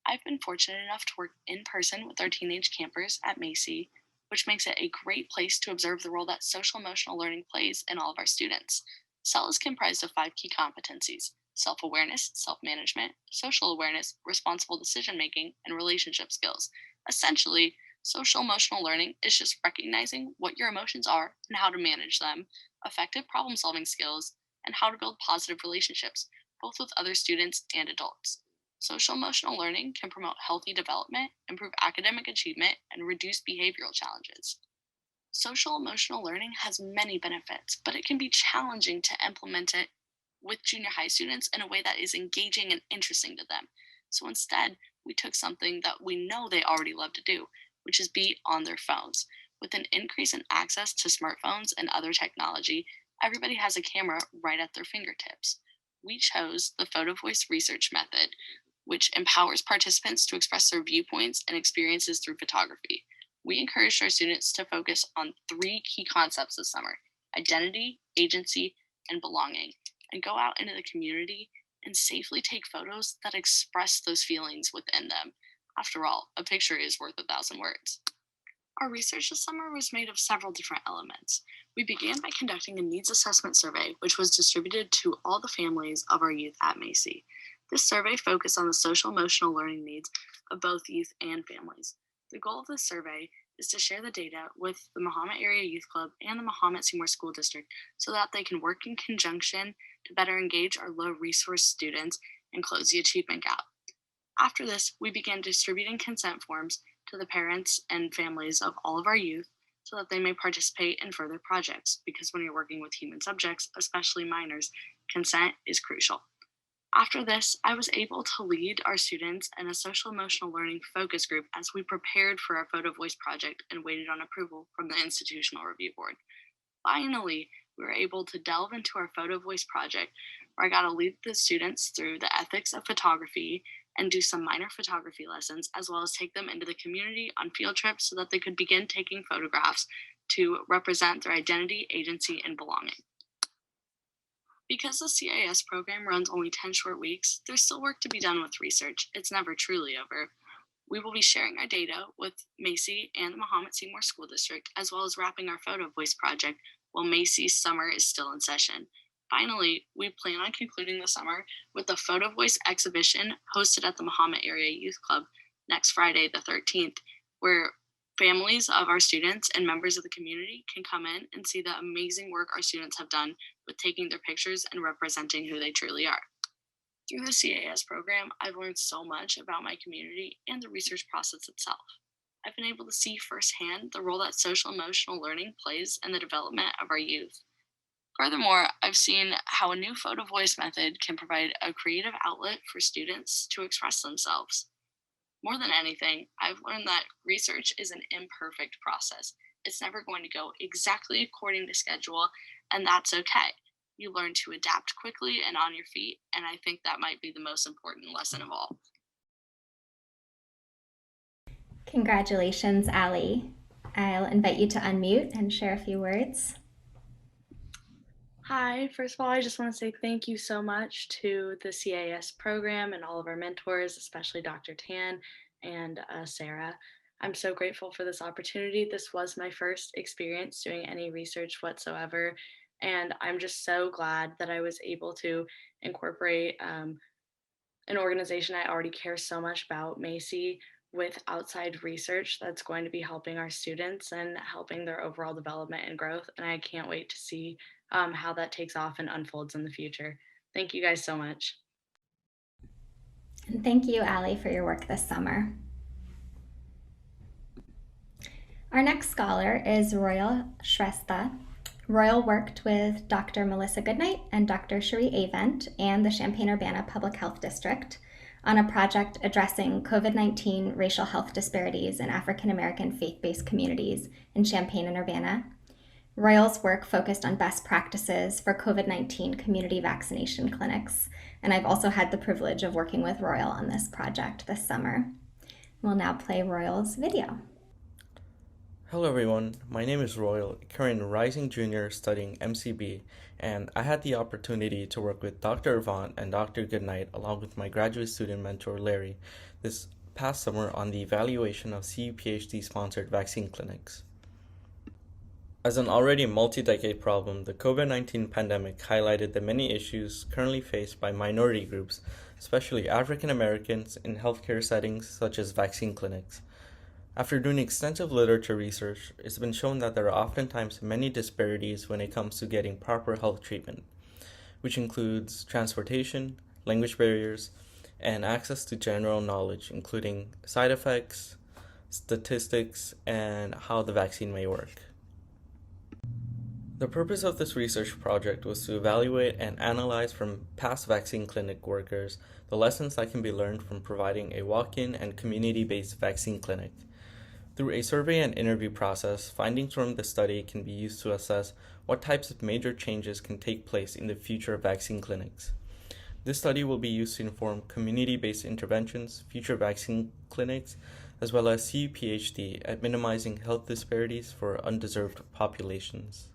I've been fortunate enough to work in person with our teenage campers at Macy, which makes it a great place to observe the role that social emotional learning plays in all of our students. CEL is comprised of 5 key competencies: self-awareness, self-management, social awareness, responsible decision-making, and relationship skills. Essentially, social emotional learning is just recognizing what your emotions are and how to manage them, effective problem-solving skills, and how to build positive relationships, both with other students and adults. Social emotional learning can promote healthy development, improve academic achievement, and reduce behavioral challenges. Social emotional learning has many benefits, but it can be challenging to implement it with junior high students in a way that is engaging and interesting to them. So instead, we took something that we know they already love to do, which is be on their phones. With an increase in access to smartphones and other technology, everybody has a camera right at their fingertips. We chose the photo voice research method, which empowers participants to express their viewpoints and experiences through photography. We encouraged our students to focus on 3 key concepts this summer: identity, agency, and belonging, and go out into the community and safely take photos that express those feelings within them. After all, a picture is worth 1,000 words. Our research this summer was made of several different elements. We began by conducting a needs assessment survey, which was distributed to all the families of our youth at Macy. This survey focused on the social emotional learning needs of both youth and families. The goal of this survey is to share the data with the Mahomet Area Youth Club and the Mahomet Seymour School District so that they can work in conjunction to better engage our low resource students and close the achievement gap. After this, we began distributing consent forms to the parents and families of all of our youth so that they may participate in further projects, because when you're working with human subjects, especially minors, consent is crucial. After this, I was able to lead our students in a social emotional learning focus group as we prepared for our photo voice project and waited on approval from the institutional review board. Finally, we were able to delve into our photo voice project, where I got to lead the students through the ethics of photography and do some minor photography lessons, as well as take them into the community on field trips so that they could begin taking photographs to represent their identity, agency, and belonging. Because the CIS program runs only 10 short weeks, there's still work to be done with research. It's never truly over. We will be sharing our data with Macy and the Mahomet Seymour School District, as well as wrapping our photo voice project while Macy's summer is still in session. Finally, we plan on concluding the summer with the photo voice exhibition hosted at the Mahomet Area Youth Club next Friday, the 13th, where families of our students and members of the community can come in and see the amazing work our students have done with taking their pictures and representing who they truly are. Through the CAS program, I've learned so much about my community and the research process itself. I've been able to see firsthand the role that social emotional learning plays in the development of our youth. Furthermore, I've seen how a new photo voice method can provide a creative outlet for students to express themselves. More than anything, I've learned that research is an imperfect process. It's never going to go exactly according to schedule, and that's okay. You learn to adapt quickly and on your feet, and I think that might be the most important lesson of all. Congratulations, Allie. I'll invite you to unmute and share a few words. Hi, first of all, I just want to say thank you so much to the CAS program and all of our mentors, especially Dr. Tan and Sarah. I'm so grateful for this opportunity. This was my first experience doing any research whatsoever. And I'm just so glad that I was able to incorporate an organization I already care so much about, Macy, with outside research that's going to be helping our students and helping their overall development and growth. And I can't wait to see how that takes off and unfolds in the future. Thank you guys so much. And thank you, Allie, for your work this summer. Our next scholar is Royal Shrestha. Royal worked with Dr. Melissa Goodnight and Dr. Cherie Avent and the Champaign-Urbana Public Health District on a project addressing COVID-19 racial health disparities in African American faith-based communities in Champaign and Urbana. Royal's work focused on best practices for COVID-19 community vaccination clinics, and I've also had the privilege of working with Royal on this project this summer. We'll now play Royal's video. Hello everyone, my name is Royal, current rising junior studying MCB, and I had the opportunity to work with Dr. Avant and Dr. Goodnight along with my graduate student mentor Larry this past summer on the evaluation of CUPHD sponsored vaccine clinics. As an already multi-decade problem, the COVID-19 pandemic highlighted the many issues currently faced by minority groups, especially African Americans in healthcare settings such as vaccine clinics. After doing extensive literature research, it's been shown that there are oftentimes many disparities when it comes to getting proper health treatment, which includes transportation, language barriers, and access to general knowledge, including side effects, statistics, and how the vaccine may work. The purpose of this research project was to evaluate and analyze from past vaccine clinic workers the lessons that can be learned from providing a walk-in and community-based vaccine clinic. Through a survey and interview process, findings from the study can be used to assess what types of major changes can take place in the future of vaccine clinics. This study will be used to inform community-based interventions, future vaccine clinics, as well as CUPHD at minimizing health disparities for underserved populations.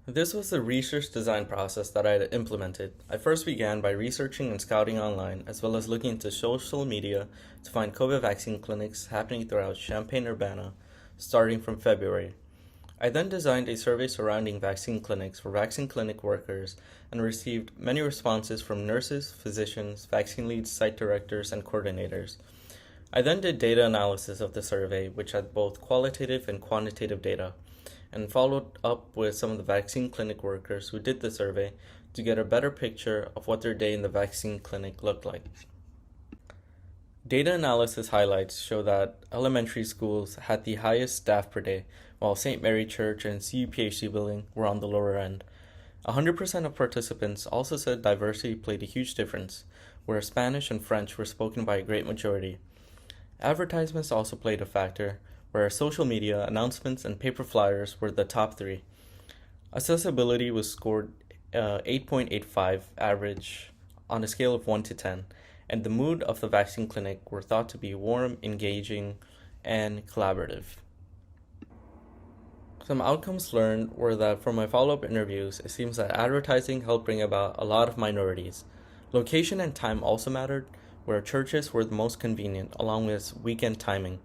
This was the research design process that I had implemented. I first began by researching and scouting online, as well as looking into social media to find COVID vaccine clinics happening throughout Champaign-Urbana, starting from February. I then designed a survey surrounding vaccine clinics for vaccine clinic workers and received many responses from nurses, physicians, vaccine leads, site directors, and coordinators. I then did data analysis of the survey, which had both qualitative and quantitative data, and followed up with some of the vaccine clinic workers who did the survey to get a better picture of what their day in the vaccine clinic looked like. Data analysis highlights show that elementary schools had the highest staff per day, while St. Mary Church and CUPHD building were on the lower end. 100% of participants also said diversity played a huge difference, where Spanish and French were spoken by a great majority. Advertisements also played a factor, where social media, announcements, and paper flyers were the top three. Accessibility was scored 8.85 average on a scale of 1 to 10, and the mood of the vaccine clinic were thought to be warm, engaging, and collaborative. Some outcomes learned were that from my follow-up interviews, it seems that advertising helped bring about a lot of minorities. Location and time also mattered, where churches were the most convenient, along with weekend timing.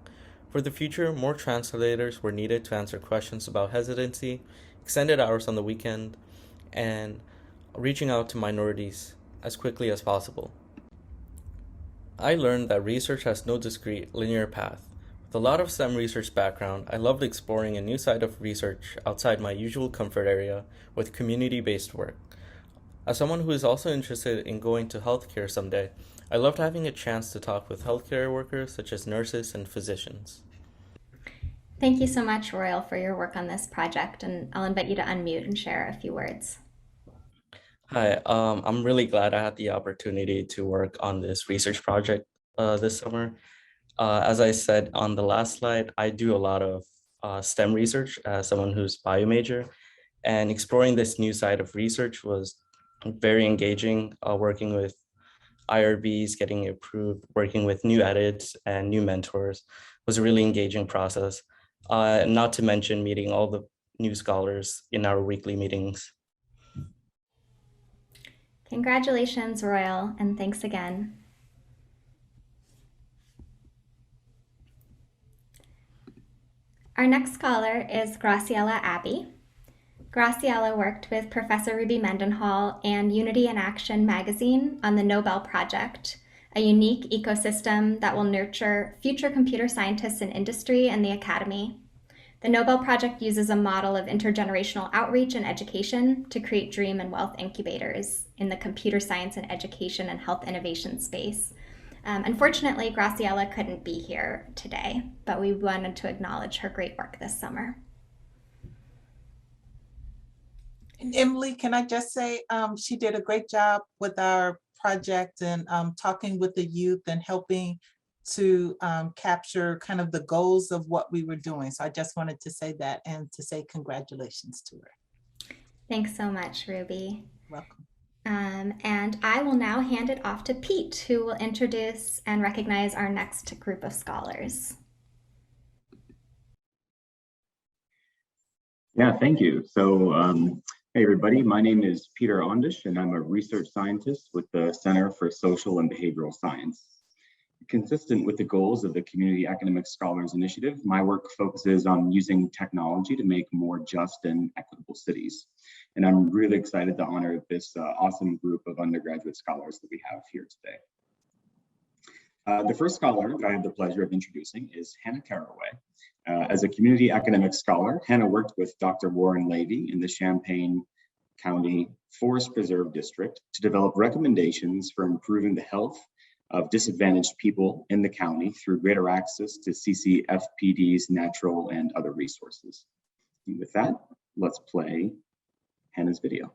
For the future, more translators were needed to answer questions about hesitancy, extended hours on the weekend, and reaching out to minorities as quickly as possible. I learned that research has no discrete, linear path. With a lot of STEM research background, I loved exploring a new side of research outside my usual comfort area with community-based work. As someone who is also interested in going to healthcare someday, I loved having a chance to talk with healthcare workers such as nurses and physicians. Thank you so much, Royal, for your work on this project, and I'll invite you to unmute and share a few words. Hi, I'm really glad I had the opportunity to work on this research project this summer. As I said on the last slide, I do a lot of STEM research as someone who's bio major, and exploring this new side of research was very engaging, working with IRBs, getting approved, working with new edits and new mentors was a really engaging process. Not to mention meeting all the new scholars in our weekly meetings. Congratulations, Royal, and thanks again. Our next scholar is Graciela Abbey. Graciela worked with Professor Ruby Mendenhall and Unity in Action magazine on the Nobel Project, a unique ecosystem that will nurture future computer scientists in industry and the academy. The Nobel Project uses a model of intergenerational outreach and education to create dream and wealth incubators in the computer science and education and health innovation space. Unfortunately, Graciela couldn't be here today, but we wanted to acknowledge her great work this summer. And Emily, can I just say, she did a great job with our project and talking with the youth and helping to capture kind of the goals of what we were doing. So I just wanted to say that and to say congratulations to her. Thanks so much, Ruby. Welcome. And I will now hand it off to Pete, who will introduce and recognize our next group of scholars. Yeah, thank you. So, hey everybody, my name is Peter Ondish, and I'm a research scientist with the Center for Social and Behavioral Science. Consistent with the goals of the Community Academic Scholars Initiative, my work focuses on using technology to make more just and equitable cities. And I'm really excited to honor this awesome group of undergraduate scholars that we have here today. The first scholar that I have the pleasure of introducing is Hannah Caraway. As a community academic scholar, Hannah worked with Dr. Warren Levy in the Champaign County Forest Preserve District to develop recommendations for improving the health of disadvantaged people in the county through greater access to CCFPD's natural and other resources. And with that, let's play Hannah's video.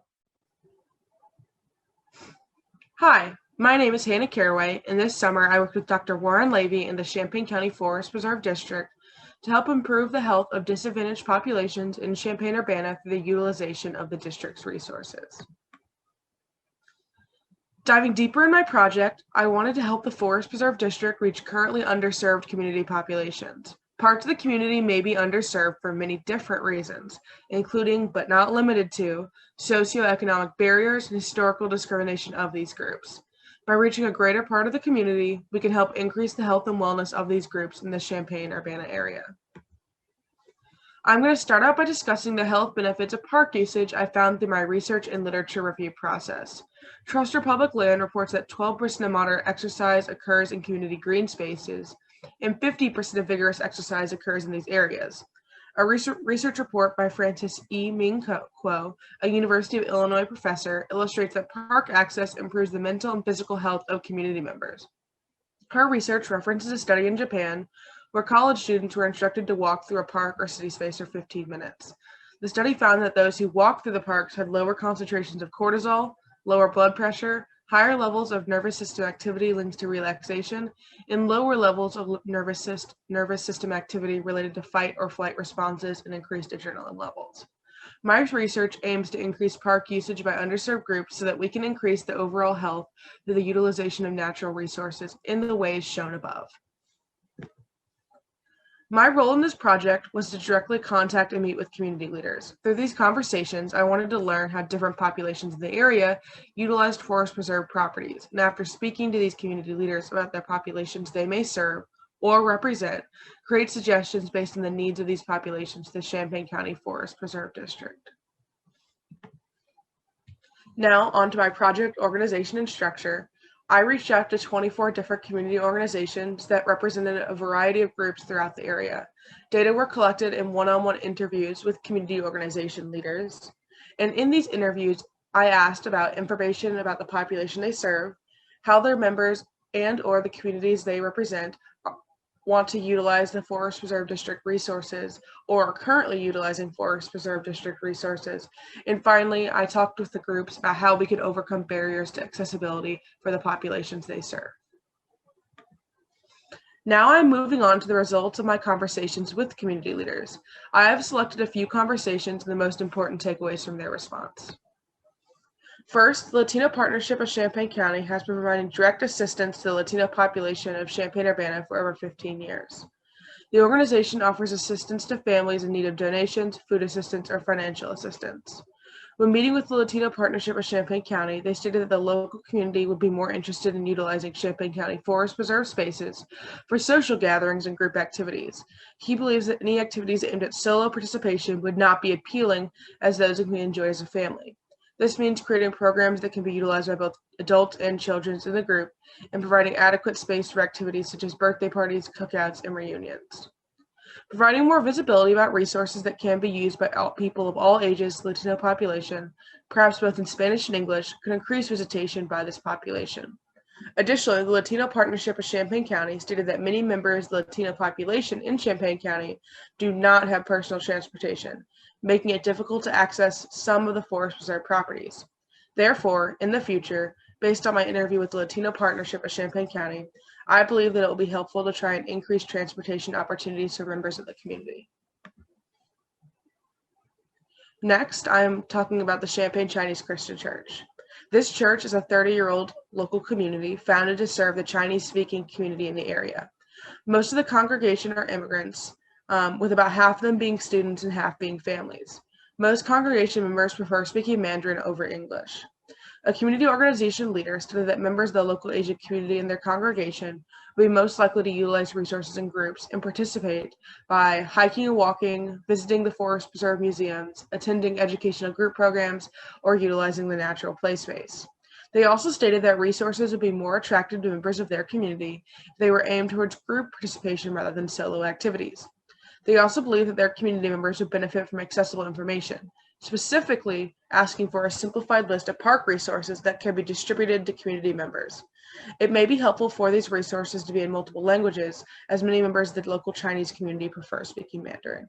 Hi, my name is Hannah Caraway, and this summer I worked with Dr. Warren Levy in the Champaign County Forest Preserve District to help improve the health of disadvantaged populations in Champaign-Urbana through the utilization of the district's resources. Diving deeper in my project, I wanted to help the Forest Preserve District reach currently underserved community populations. Parts of the community may be underserved for many different reasons, including, but not limited to, socioeconomic barriers and historical discrimination of these groups. By reaching a greater part of the community, we can help increase the health and wellness of these groups in the Champaign-Urbana area. I'm going to start out by discussing the health benefits of park usage I found through my research and literature review process. Trust for Public Land reports that 12% of moderate exercise occurs in community green spaces, and 50% of vigorous exercise occurs in these areas. A research report by Francis E. Ming Kuo, a University of Illinois professor, illustrates that park access improves the mental and physical health of community members. Her research references a study in Japan where college students were instructed to walk through a park or city space for 15 minutes. The study found that those who walked through the parks had lower concentrations of cortisol, lower blood pressure, higher levels of nervous system activity linked to relaxation, and lower levels of nervous system activity related to fight or flight responses and increased adrenaline levels. My research aims to increase park usage by underserved groups so that we can increase the overall health through the utilization of natural resources in the ways shown above. My role in this project was to directly contact and meet with community leaders. Through these conversations, I wanted to learn how different populations in the area utilized forest preserve properties. And after speaking to these community leaders about their populations they may serve or represent, create suggestions based on the needs of these populations to the Champaign County Forest Preserve District. Now, on to my project organization and structure. I reached out to 24 different community organizations that represented a variety of groups throughout the area. Data were collected in one-on-one interviews with community organization leaders. And in these interviews, I asked about information about the population they serve, how their members and or the communities they represent want to utilize the Forest Preserve District resources or are currently utilizing Forest Preserve District resources. And finally, I talked with the groups about how we could overcome barriers to accessibility for the populations they serve. Now I'm moving on to the results of my conversations with community leaders. I have selected a few conversations and the most important takeaways from their response. First, the Latino Partnership of Champaign County has been providing direct assistance to the Latino population of Champaign-Urbana for over 15 years. The organization offers assistance to families in need of donations, food assistance, or financial assistance. When meeting with the Latino Partnership of Champaign County, they stated that the local community would be more interested in utilizing Champaign County Forest Preserve spaces for social gatherings and group activities. He believes that any activities aimed at solo participation would not be appealing as those that can be enjoyed as a family. This means creating programs that can be utilized by both adults and children in the group and providing adequate space for activities such as birthday parties, cookouts, and reunions. Providing more visibility about resources that can be used by people of all ages, Latino population, perhaps both in Spanish and English, could increase visitation by this population. Additionally, the Latino Partnership of Champaign County stated that many members of the Latino population in Champaign County do not have personal transportation, making it difficult to access some of the Forest Preserve properties. Therefore, in the future, based on my interview with the Latino Partnership of Champaign County, I believe that it will be helpful to try and increase transportation opportunities for members of the community. Next, I'm talking about the Champaign Chinese Christian Church. This church is a 30-year-old local community founded to serve the Chinese-speaking community in the area. Most of the congregation are immigrants, with about half of them being students and half being families. Most congregation members prefer speaking Mandarin over English. A community organization leader stated that members of the local Asian community in their congregation would be most likely to utilize resources in groups and participate by hiking and walking, visiting the Forest Preserve museums, attending educational group programs, or utilizing the natural play space. They also stated that resources would be more attractive to members of their community if they were aimed towards group participation rather than solo activities. They also believe that their community members would benefit from accessible information, specifically asking for a simplified list of park resources that can be distributed to community members. It may be helpful for these resources to be in multiple languages, as many members of the local Chinese community prefer speaking Mandarin.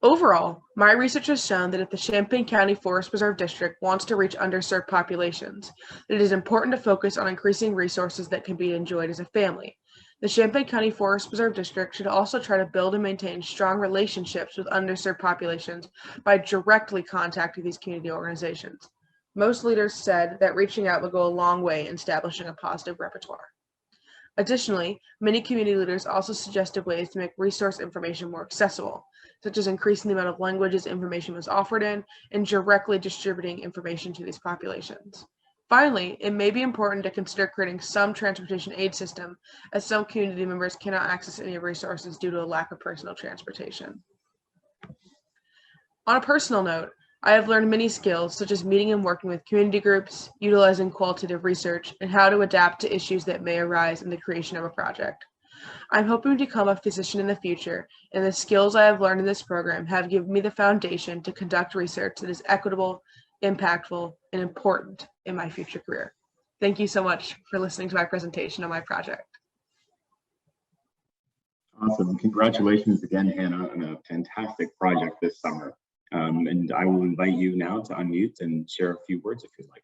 Overall, my research has shown that if the Champaign County Forest Preserve District wants to reach underserved populations, it is important to focus on increasing resources that can be enjoyed as a family. The Champaign County Forest Preserve District should also try to build and maintain strong relationships with underserved populations by directly contacting these community organizations. Most leaders said that reaching out would go a long way in establishing a positive repertoire. Additionally, many community leaders also suggested ways to make resource information more accessible, such as increasing the amount of languages information was offered in and directly distributing information to these populations. Finally, it may be important to consider creating some transportation aid system, as some community members cannot access any resources due to a lack of personal transportation. On a personal note, I have learned many skills, such as meeting and working with community groups, utilizing qualitative research, and how to adapt to issues that may arise in the creation of a project. I'm hoping to become a physician in the future, and the skills I have learned in this program have given me the foundation to conduct research that is equitable, impactful, and important in my future career. Thank you so much for listening to my presentation on my project. Awesome. Congratulations again, Hannah, on a fantastic project this summer. And I will invite you now to unmute and share a few words if you'd like.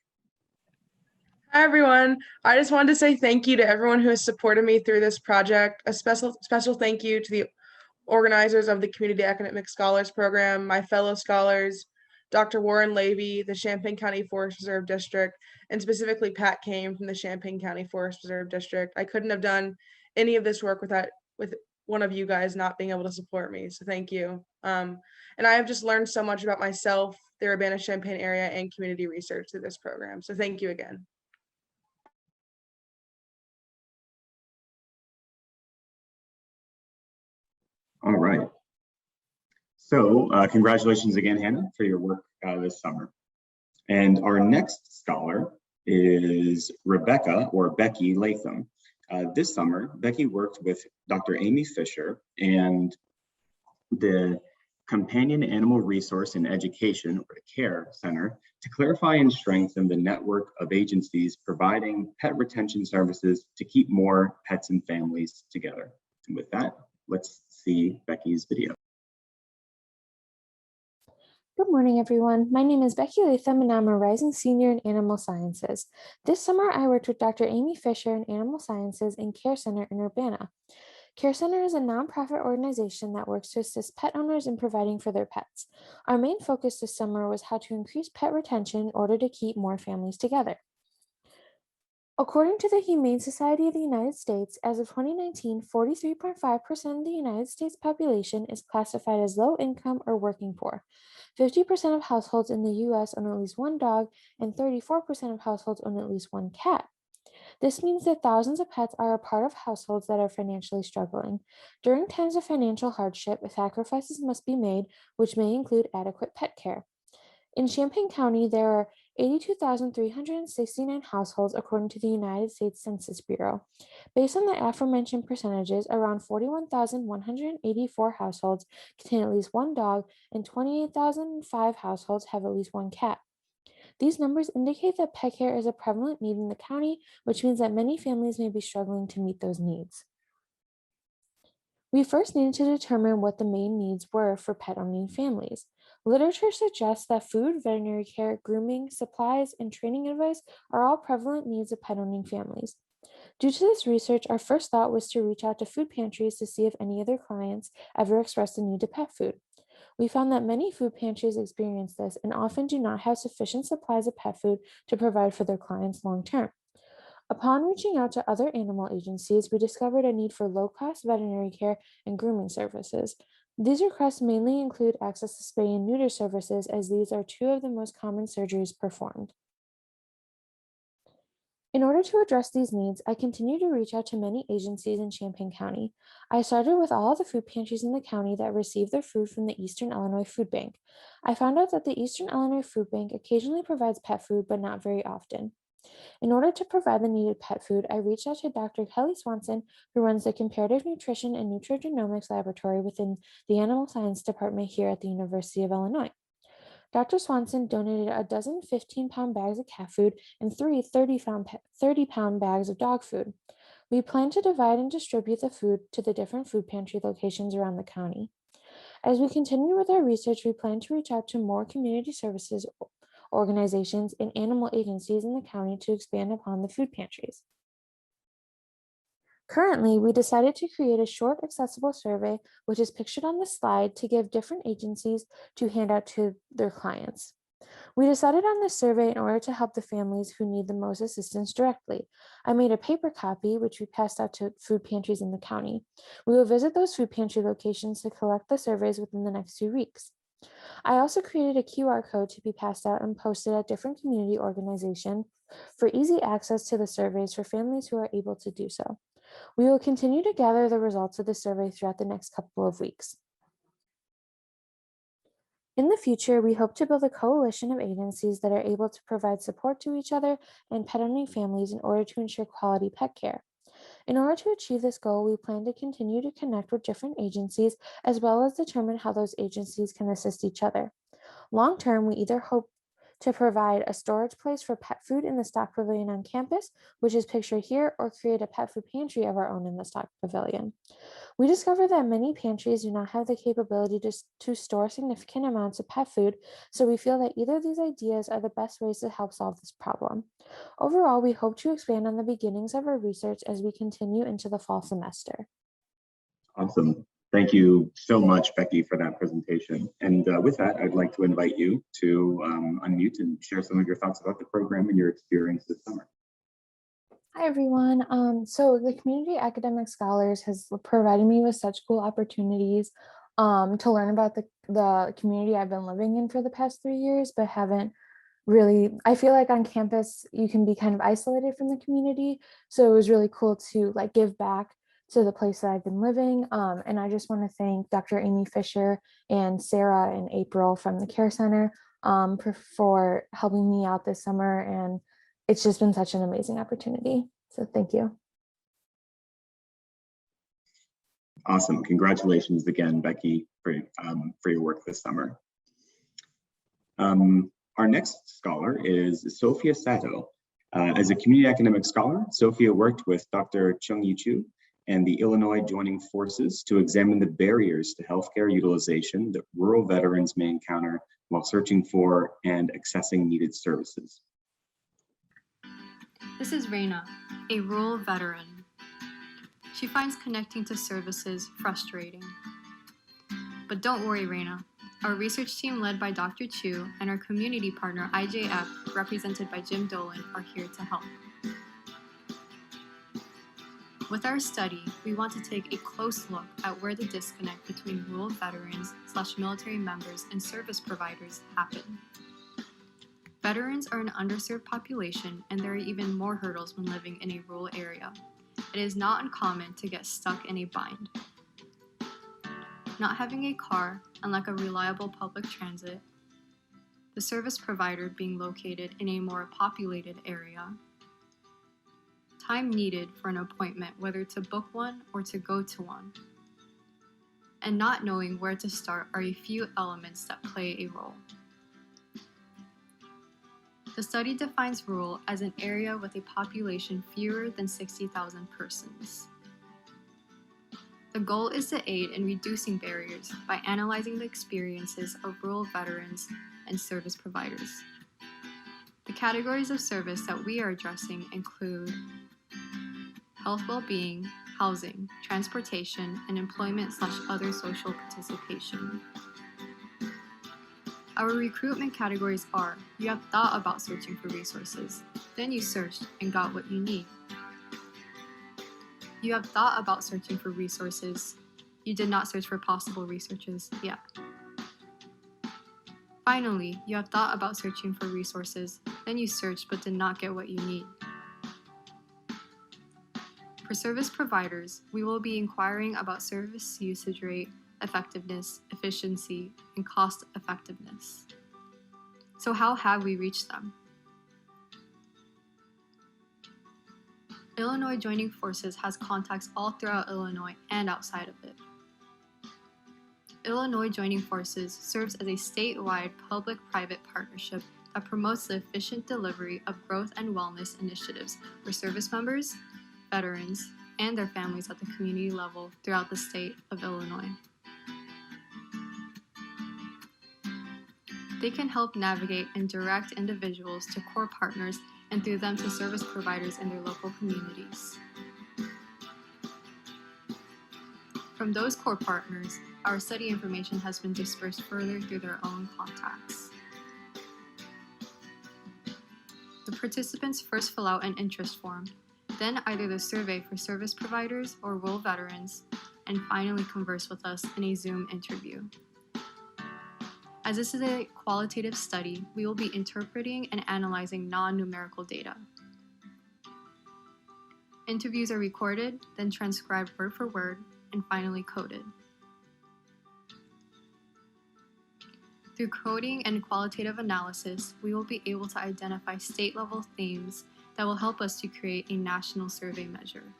Hi, everyone. I just wanted to say thank you to everyone who has supported me through this project. A special thank you to the organizers of the Community Academic Scholars Program, my fellow scholars, Dr. Warren Levy, the Champaign County Forest Preserve District, and specifically Pat Kame from the Champaign County Forest Preserve District. I couldn't have done any of this work with one of you guys not being able to support me, so thank you. And I have just learned so much about myself, the Urbana-Champaign area, and community research through this program, so thank you again. All right. So congratulations again, Hannah, for your work this summer. And our next scholar is Rebecca, or Becky Latham. This summer, Becky worked with Dr. Amy Fisher and the Companion Animal Resource and Education, or the CARE Center, to clarify and strengthen the network of agencies providing pet retention services to keep more pets and families together. And with that, let's see Becky's video. Good morning, everyone. My name is Becky Latham, and I'm a rising senior in animal sciences. This summer, I worked with Dr. Amy Fisher in animal sciences and Care Center in Urbana. Care Center is a nonprofit organization that works to assist pet owners in providing for their pets. Our main focus this summer was how to increase pet retention in order to keep more families together. According to the Humane Society of the United States, as of 2019, 43.5% of the United States population is classified as low income or working poor. 50% of households in the US own at least one dog, and 34% of households own at least one cat. This means that thousands of pets are a part of households that are financially struggling. During times of financial hardship, sacrifices must be made, which may include adequate pet care. In Champaign County, there are 82,369 households according to the United States Census Bureau. Based on the aforementioned percentages, around 41,184 households contain at least one dog, and 28,005 households have at least one cat. These numbers indicate that pet care is a prevalent need in the county, which means that many families may be struggling to meet those needs. We first needed to determine what the main needs were for pet-owning families. Literature suggests that food, veterinary care, grooming, supplies, and training advice are all prevalent needs of pet-owning families. Due to this research, our first thought was to reach out to food pantries to see if any of their clients ever expressed a need to pet food. We found that many food pantries experience this and often do not have sufficient supplies of pet food to provide for their clients long term. Upon reaching out to other animal agencies, we discovered a need for low-cost veterinary care and grooming services. These requests mainly include access to spay and neuter services, as these are two of the most common surgeries performed. In order to address these needs, I continue to reach out to many agencies in Champaign County. I started with all of the food pantries in the county that receive their food from the Eastern Illinois Food Bank. I found out that the Eastern Illinois Food Bank occasionally provides pet food, but not very often. In order to provide the needed pet food, I reached out to Dr. Kelly Swanson, who runs the Comparative Nutrition and Nutrigenomics Laboratory within the Animal Science Department here at the University of Illinois. Dr. Swanson donated a dozen 15-pound bags of cat food and three 30-pound bags of dog food. We plan to divide and distribute the food to the different food pantry locations around the county. As we continue with our research, we plan to reach out to more community services organizations and animal agencies in the county to expand upon the food pantries. Currently, we decided to create a short, accessible survey, which is pictured on the slide, to give different agencies to hand out to their clients. We decided on this survey in order to help the families who need the most assistance directly. I made a paper copy, which we passed out to food pantries in the county. We will visit those food pantry locations to collect the surveys within the next 2 weeks. I also created a QR code to be passed out and posted at different community organizations for easy access to the surveys for families who are able to do so. We will continue to gather the results of the survey throughout the next couple of weeks. In the future, we hope to build a coalition of agencies that are able to provide support to each other and pet-owning families in order to ensure quality pet care. In order to achieve this goal, we plan to continue to connect with different agencies, as well as determine how those agencies can assist each other. Long term, we either hope to provide a storage place for pet food in the stock pavilion on campus, which is pictured here, or create a pet food pantry of our own in the stock pavilion. We discovered that many pantries do not have the capability to store significant amounts of pet food, so we feel that either of these ideas are the best ways to help solve this problem. Overall, we hope to expand on the beginnings of our research as we continue into the fall semester. Awesome. Thank you so much, Becky, for that presentation. And with that, I'd like to invite you to unmute and share some of your thoughts about the program and your experience this summer. Hi, everyone. So the Community Academic Scholars has provided me with such cool opportunities to learn about the community I've been living in for the past 3 years, but haven't really, I feel like on campus, you can be kind of isolated from the community. So it was really cool to give back to the place that I've been living. And I just want to thank Dr. Amy Fisher and Sarah and April from the Care Center for helping me out this summer. And it's just been such an amazing opportunity. So thank you. Awesome. Congratulations again, Becky, for your work this summer. Our next scholar is Sophia Sato. As a community academic scholar, Sophia worked with Dr. Chung-Yi Chu and the Illinois Joining Forces to examine the barriers to healthcare utilization that rural veterans may encounter while searching for and accessing needed services. This is Reina, a rural veteran. She finds connecting to services frustrating. But don't worry, Reina. Our research team led by Dr. Chu and our community partner IJF, represented by Jim Dolan, are here to help. With our study, we want to take a close look at where the disconnect between rural veterans/military members and service providers happen. Veterans are an underserved population, and there are even more hurdles when living in a rural area. It is not uncommon to get stuck in a bind. Not having a car and lack of reliable public transit, the service provider being located in a more populated area, time needed for an appointment, whether to book one or to go to one, and not knowing where to start are a few elements that play a role. The study defines rural as an area with a population fewer than 60,000 persons. The goal is to aid in reducing barriers by analyzing the experiences of rural veterans and service providers. The categories of service that we are addressing include health well-being, housing, transportation, and employment/other social participation. Our recruitment categories are: you have thought about searching for resources, then you searched and got what you need. You have thought about searching for resources, you did not search for possible resources yet. Finally, you have thought about searching for resources, then you searched but did not get what you need. For service providers, we will be inquiring about service usage rate, effectiveness, efficiency, and cost effectiveness. So how have we reached them? Illinois Joining Forces has contacts all throughout Illinois and outside of it. Illinois Joining Forces serves as a statewide public-private partnership that promotes the efficient delivery of growth and wellness initiatives for service members, veterans, and their families at the community level throughout the state of Illinois. They can help navigate and direct individuals to core partners and through them to service providers in their local communities. From those core partners, our study information has been dispersed further through their own contacts. The participants first fill out an interest form, then either the survey for service providers or rural veterans, and finally converse with us in a Zoom interview. As this is a qualitative study, we will be interpreting and analyzing non-numerical data. Interviews are recorded, then transcribed word for word, and finally coded. Through coding and qualitative analysis, we will be able to identify state-level themes that will help us to create a national survey measure.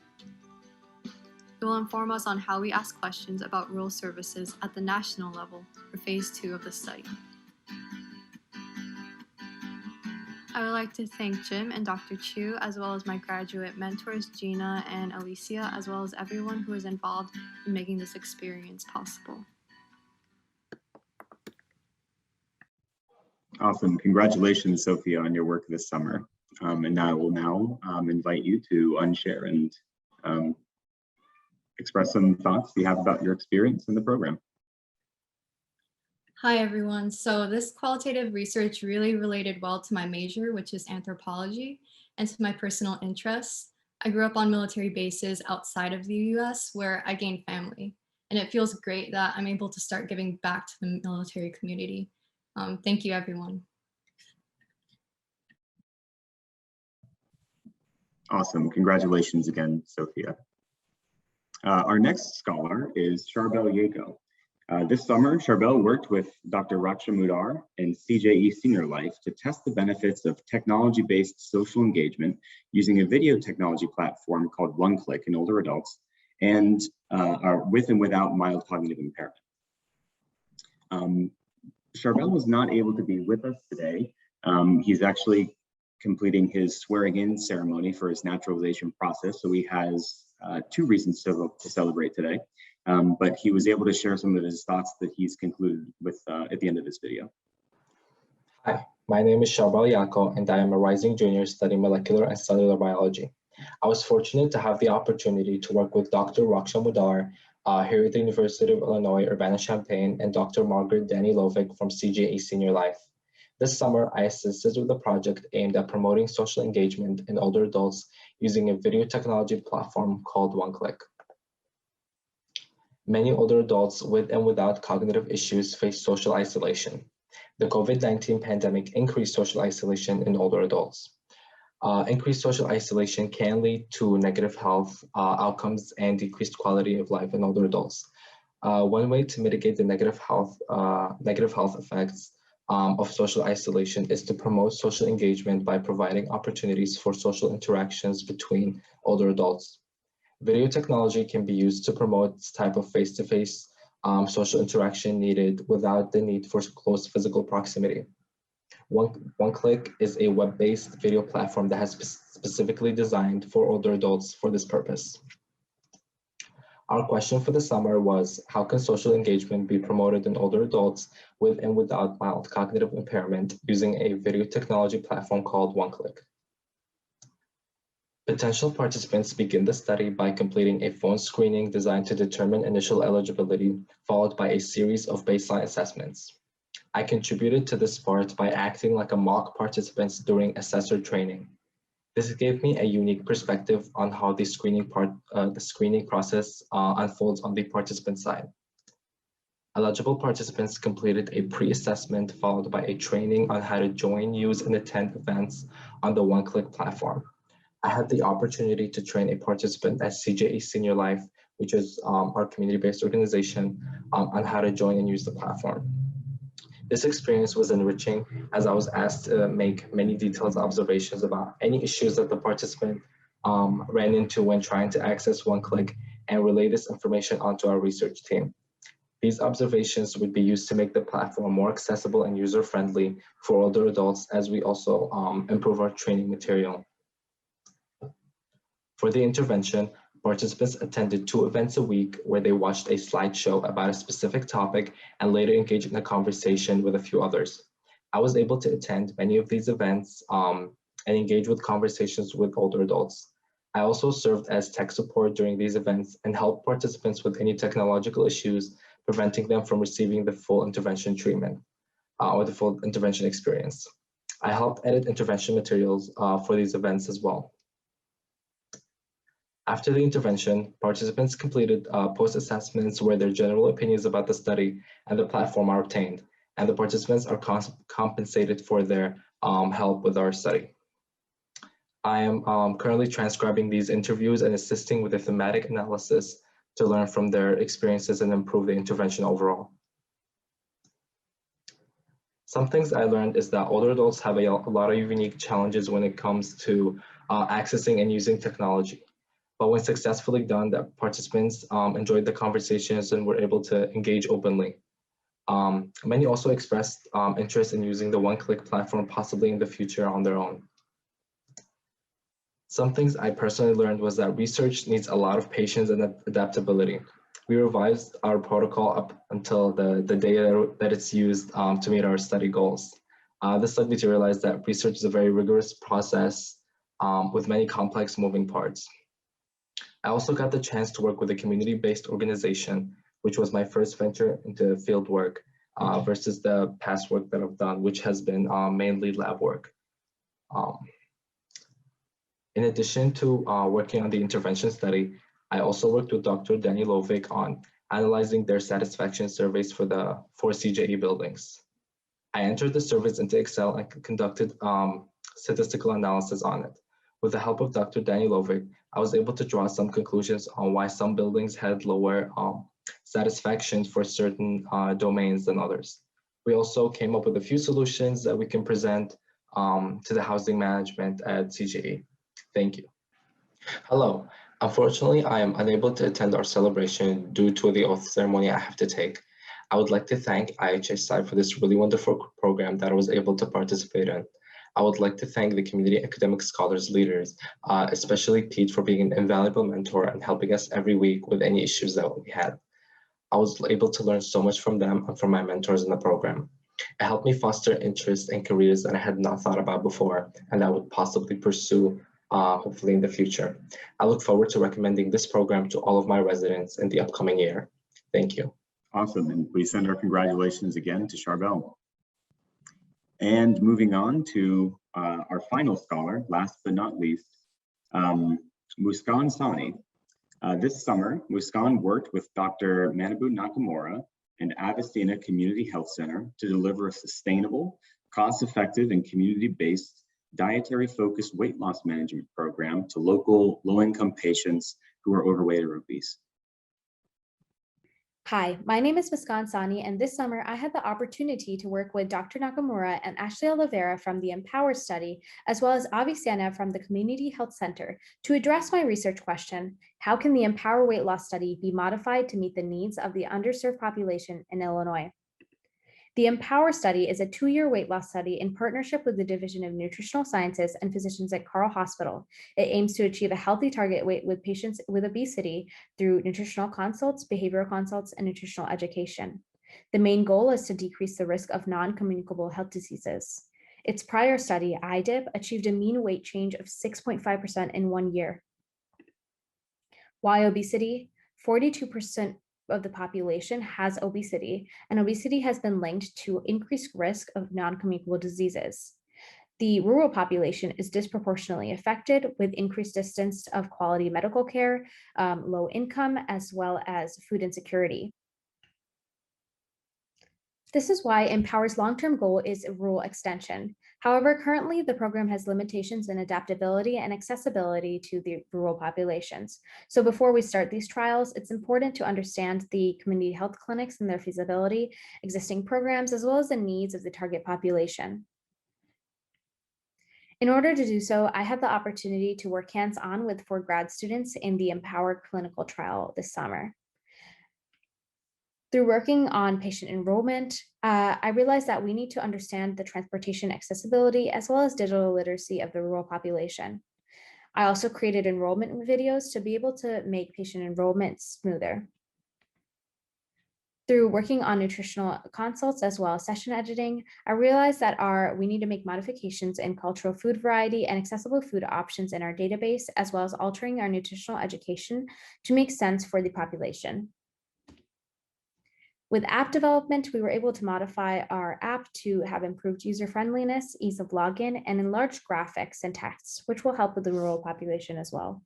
It will inform us on how we ask questions about rural services at the national level for Phase 2 of the study. I would like to thank Jim and Dr. Chu, as well as my graduate mentors, Gina and Alicia, as well as everyone who is involved in making this experience possible. Awesome. Congratulations, Sophia, on your work this summer. And I will now invite you to unshare and express some thoughts you have about your experience in the program. Hi, everyone. So this qualitative research really related well to my major, which is anthropology, and to my personal interests. I grew up on military bases outside of the US where I gained family, and it feels great that I'm able to start giving back to the military community. Thank you, everyone. Awesome. Congratulations again, Sophia. Our next scholar is Charbel Yako. This summer, Charbel worked with Dr. Raksha Mudar in CJE Senior Life to test the benefits of technology-based social engagement using a video technology platform called OneClick in older adults and with and without mild cognitive impairment. Charbel was not able to be with us today. He's actually completing his swearing-in ceremony for his naturalization process, so he has 2 reasons to celebrate today. But he was able to share some of his thoughts that he's concluded with at the end of this video. Hi, my name is Charbel Yako, and I am a rising junior studying molecular and cellular biology. I was fortunate to have the opportunity to work with Dr. Raksha Mudar here at the University of Illinois, Urbana-Champaign, and Dr. Margaret Danny Lovick from CJE Senior Life. This summer, I assisted with a project aimed at promoting social engagement in older adults using a video technology platform called OneClick. Many older adults with and without cognitive issues face social isolation. The COVID-19 pandemic increased social isolation in older adults. Increased social isolation can lead to negative health outcomes and decreased quality of life in older adults. One way to mitigate the negative health effects of social isolation is to promote social engagement by providing opportunities for social interactions between older adults. Video technology can be used to promote this type of face-to-face social interaction needed without the need for close physical proximity. OneClick is a web-based video platform that has specifically designed for older adults for this purpose. Our question for the summer was, how can social engagement be promoted in older adults with and without mild cognitive impairment using a video technology platform called OneClick? Potential participants begin the study by completing a phone screening designed to determine initial eligibility, followed by a series of baseline assessments. I contributed to this part by acting like a mock participant during assessor training. This gave me a unique perspective on how the screening process unfolds on the participant side. Eligible participants completed a pre-assessment followed by a training on how to join, use, and attend events on the OneClick platform. I had the opportunity to train a participant at CJA Senior Life, which is our community-based organization, on how to join and use the platform. This experience was enriching as I was asked to make many detailed observations about any issues that the participant ran into when trying to access OneClick and relay this information onto our research team. These observations would be used to make the platform more accessible and user-friendly for older adults as we also improve our training material. For the intervention, participants attended 2 events a week where they watched a slideshow about a specific topic and later engaged in a conversation with a few others. I was able to attend many of these events and engage with conversations with older adults. I also served as tech support during these events and helped participants with any technological issues, preventing them from receiving the full intervention treatment or the full intervention experience. I helped edit intervention materials for these events as well. After the intervention, participants completed post-assessments where their general opinions about the study and the platform are obtained, and the participants are compensated for their help with our study. I am currently transcribing these interviews and assisting with a thematic analysis to learn from their experiences and improve the intervention overall. Some things I learned is that older adults have a lot of unique challenges when it comes to accessing and using technology. But when successfully done, that participants enjoyed the conversations and were able to engage openly. Many also expressed interest in using the OneClick platform possibly in the future on their own. Some things I personally learned was that research needs a lot of patience and adaptability. We revised our protocol up until the day that it's used to meet our study goals. This led me to realize that research is a very rigorous process with many complex moving parts. I also got the chance to work with a community-based organization, which was my first venture into field work versus the past work that I've done, which has been mainly lab work. In addition to working on the intervention study, I also worked with Dr. Danilovic on analyzing their satisfaction surveys for the 4 CJE buildings. I entered the surveys into Excel and conducted statistical analysis on it. With the help of Dr. Danilovic, I was able to draw some conclusions on why some buildings had lower satisfaction for certain domains than others. We also came up with a few solutions that we can present to the housing management at CJE. Thank you. Hello. Unfortunately, I am unable to attend our celebration due to the oath ceremony I have to take. I would like to thank IHSI for this really wonderful program that I was able to participate in. I would like to thank the Community Academic Scholars leaders, especially Pete, for being an invaluable mentor and helping us every week with any issues that we had. I was able to learn so much from them and from my mentors in the program. It helped me foster interest in careers that I had not thought about before and I would possibly pursue hopefully in the future. I look forward to recommending this program to all of my residents in the upcoming year. Thank you. Awesome, and please send our congratulations again to Charbel. And moving on to our final scholar, last but not least, Muskan Sani. This summer, Muskan worked with Dr. Manabu Nakamura and Avicenna Community Health Center to deliver a sustainable, cost-effective, and community-based dietary-focused weight loss management program to local low-income patients who are overweight or obese. Hi, my name is Muskan Sani, and this summer I had the opportunity to work with Dr. Nakamura and Ashley Oliveira from the Empower study, as well as Avicenna from the Community Health Center, to address my research question: how can the Empower weight loss study be modified to meet the needs of the underserved population in Illinois? The Empower study is a 2-year weight loss study in partnership with the Division of Nutritional Sciences and physicians at Carle Hospital. It aims to achieve a healthy target weight with patients with obesity through nutritional consults, behavioral consults, and nutritional education. The main goal is to decrease the risk of non-communicable health diseases. Its prior study, IDIP, achieved a mean weight change of 6.5% in 1 year. Why obesity? 42% of the population has obesity, and obesity has been linked to increased risk of non-communicable diseases. The rural population is disproportionately affected with increased distance of quality medical care, low income, as well as food insecurity. This is why Empower's long-term goal is rural extension. However, currently the program has limitations in adaptability and accessibility to the rural populations. So before we start these trials, it's important to understand the community health clinics and their feasibility, existing programs, as well as the needs of the target population. In order to do so, I had the opportunity to work hands-on with 4 grad students in the Empower clinical trial this summer. Through working on patient enrollment, I realized that we need to understand the transportation accessibility as well as digital literacy of the rural population. I also created enrollment videos to be able to make patient enrollment smoother. Through working on nutritional consults as well as session editing, I realized that we need to make modifications in cultural food variety and accessible food options in our database, as well as altering our nutritional education to make sense for the population. With app development, we were able to modify our app to have improved user friendliness, ease of login, and enlarged graphics and text, which will help with the rural population as well.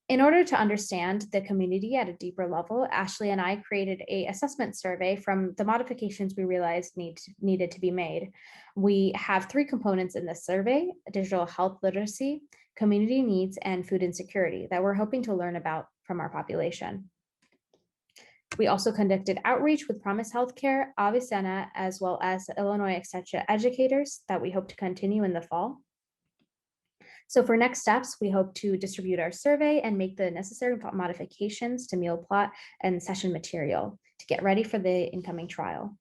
In order to understand the community at a deeper level, Ashley and I created an assessment survey from the modifications we realized needed to be made. We have 3 components in this survey: digital health literacy, community needs, and food insecurity that we're hoping to learn about from our population. We also conducted outreach with Promise Healthcare, Avicenna, as well as Illinois Extension educators that we hope to continue in the fall. So for next steps, we hope to distribute our survey and make the necessary modifications to meal plot and session material to get ready for the incoming trial.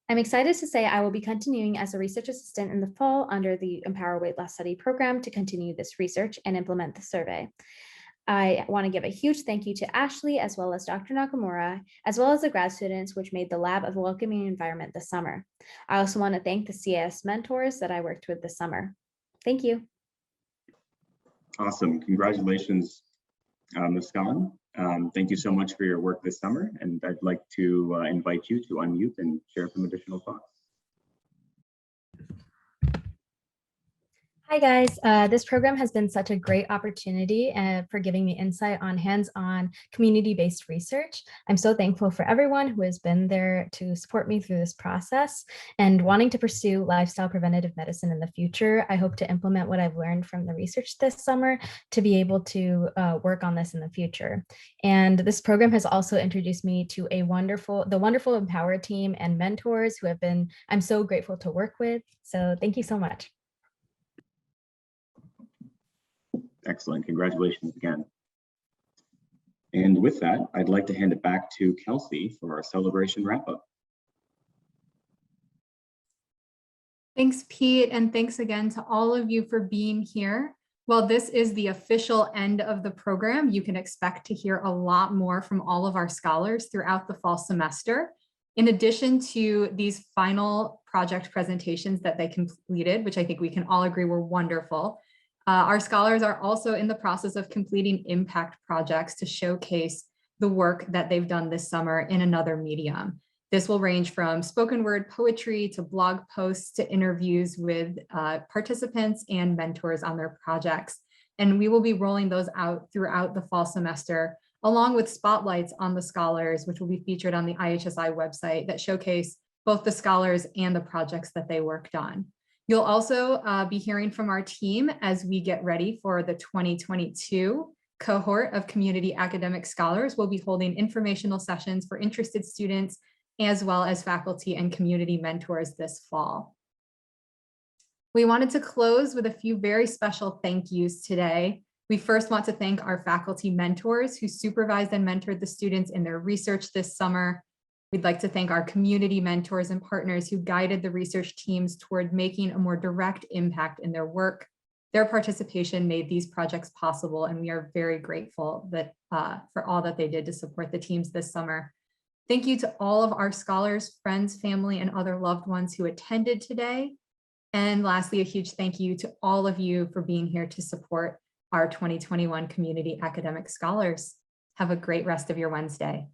I'm excited to say I will be continuing as a research assistant in the fall under the Empower Weight Loss Study program to continue this research and implement the survey. I want to give a huge thank you to Ashley, as well as Dr. Nakamura, as well as the grad students, which made the lab a welcoming environment this summer. I also want to thank the CAS mentors that I worked with this summer. Thank you. Awesome. Congratulations, Ms. Collin. Thank you so much for your work this summer, and I'd like to invite you to unmute and share some additional thoughts. Hi guys, this program has been such a great opportunity for giving me insight on hands-on community-based research. I'm so thankful for everyone who has been there to support me through this process and wanting to pursue lifestyle preventative medicine in the future. I hope to implement what I've learned from the research this summer to be able to work on this in the future. And this program has also introduced me to the wonderful Empower team and mentors who I'm so grateful to work with. So thank you so much. Excellent. Congratulations again. And with that, I'd like to hand it back to Kelsey for our celebration wrap-up. Thanks, Pete, and thanks again to all of you for being here. While this is the official end of the program, you can expect to hear a lot more from all of our scholars throughout the fall semester. In addition to these final project presentations that they completed, which I think we can all agree were wonderful, our scholars are also in the process of completing impact projects to showcase the work that they've done this summer in another medium. This will range from spoken word poetry to blog posts to interviews with participants and mentors on their projects. And we will be rolling those out throughout the fall semester, along with spotlights on the scholars, which will be featured on the IHSI website that showcase both the scholars and the projects that they worked on. You'll also be hearing from our team as we get ready for the 2022 cohort of community academic scholars. We'll be holding informational sessions for interested students as well as faculty and community mentors this fall. We wanted to close with a few very special thank yous today. We first want to thank our faculty mentors who supervised and mentored the students in their research this summer. We'd like to thank our community mentors and partners who guided the research teams toward making a more direct impact in their work. Their participation made these projects possible, and we are very grateful that, for all that they did to support the teams this summer. Thank you to all of our scholars, friends, family, and other loved ones who attended today. And lastly, a huge thank you to all of you for being here to support our 2021 Community Academic Scholars. Have a great rest of your Wednesday.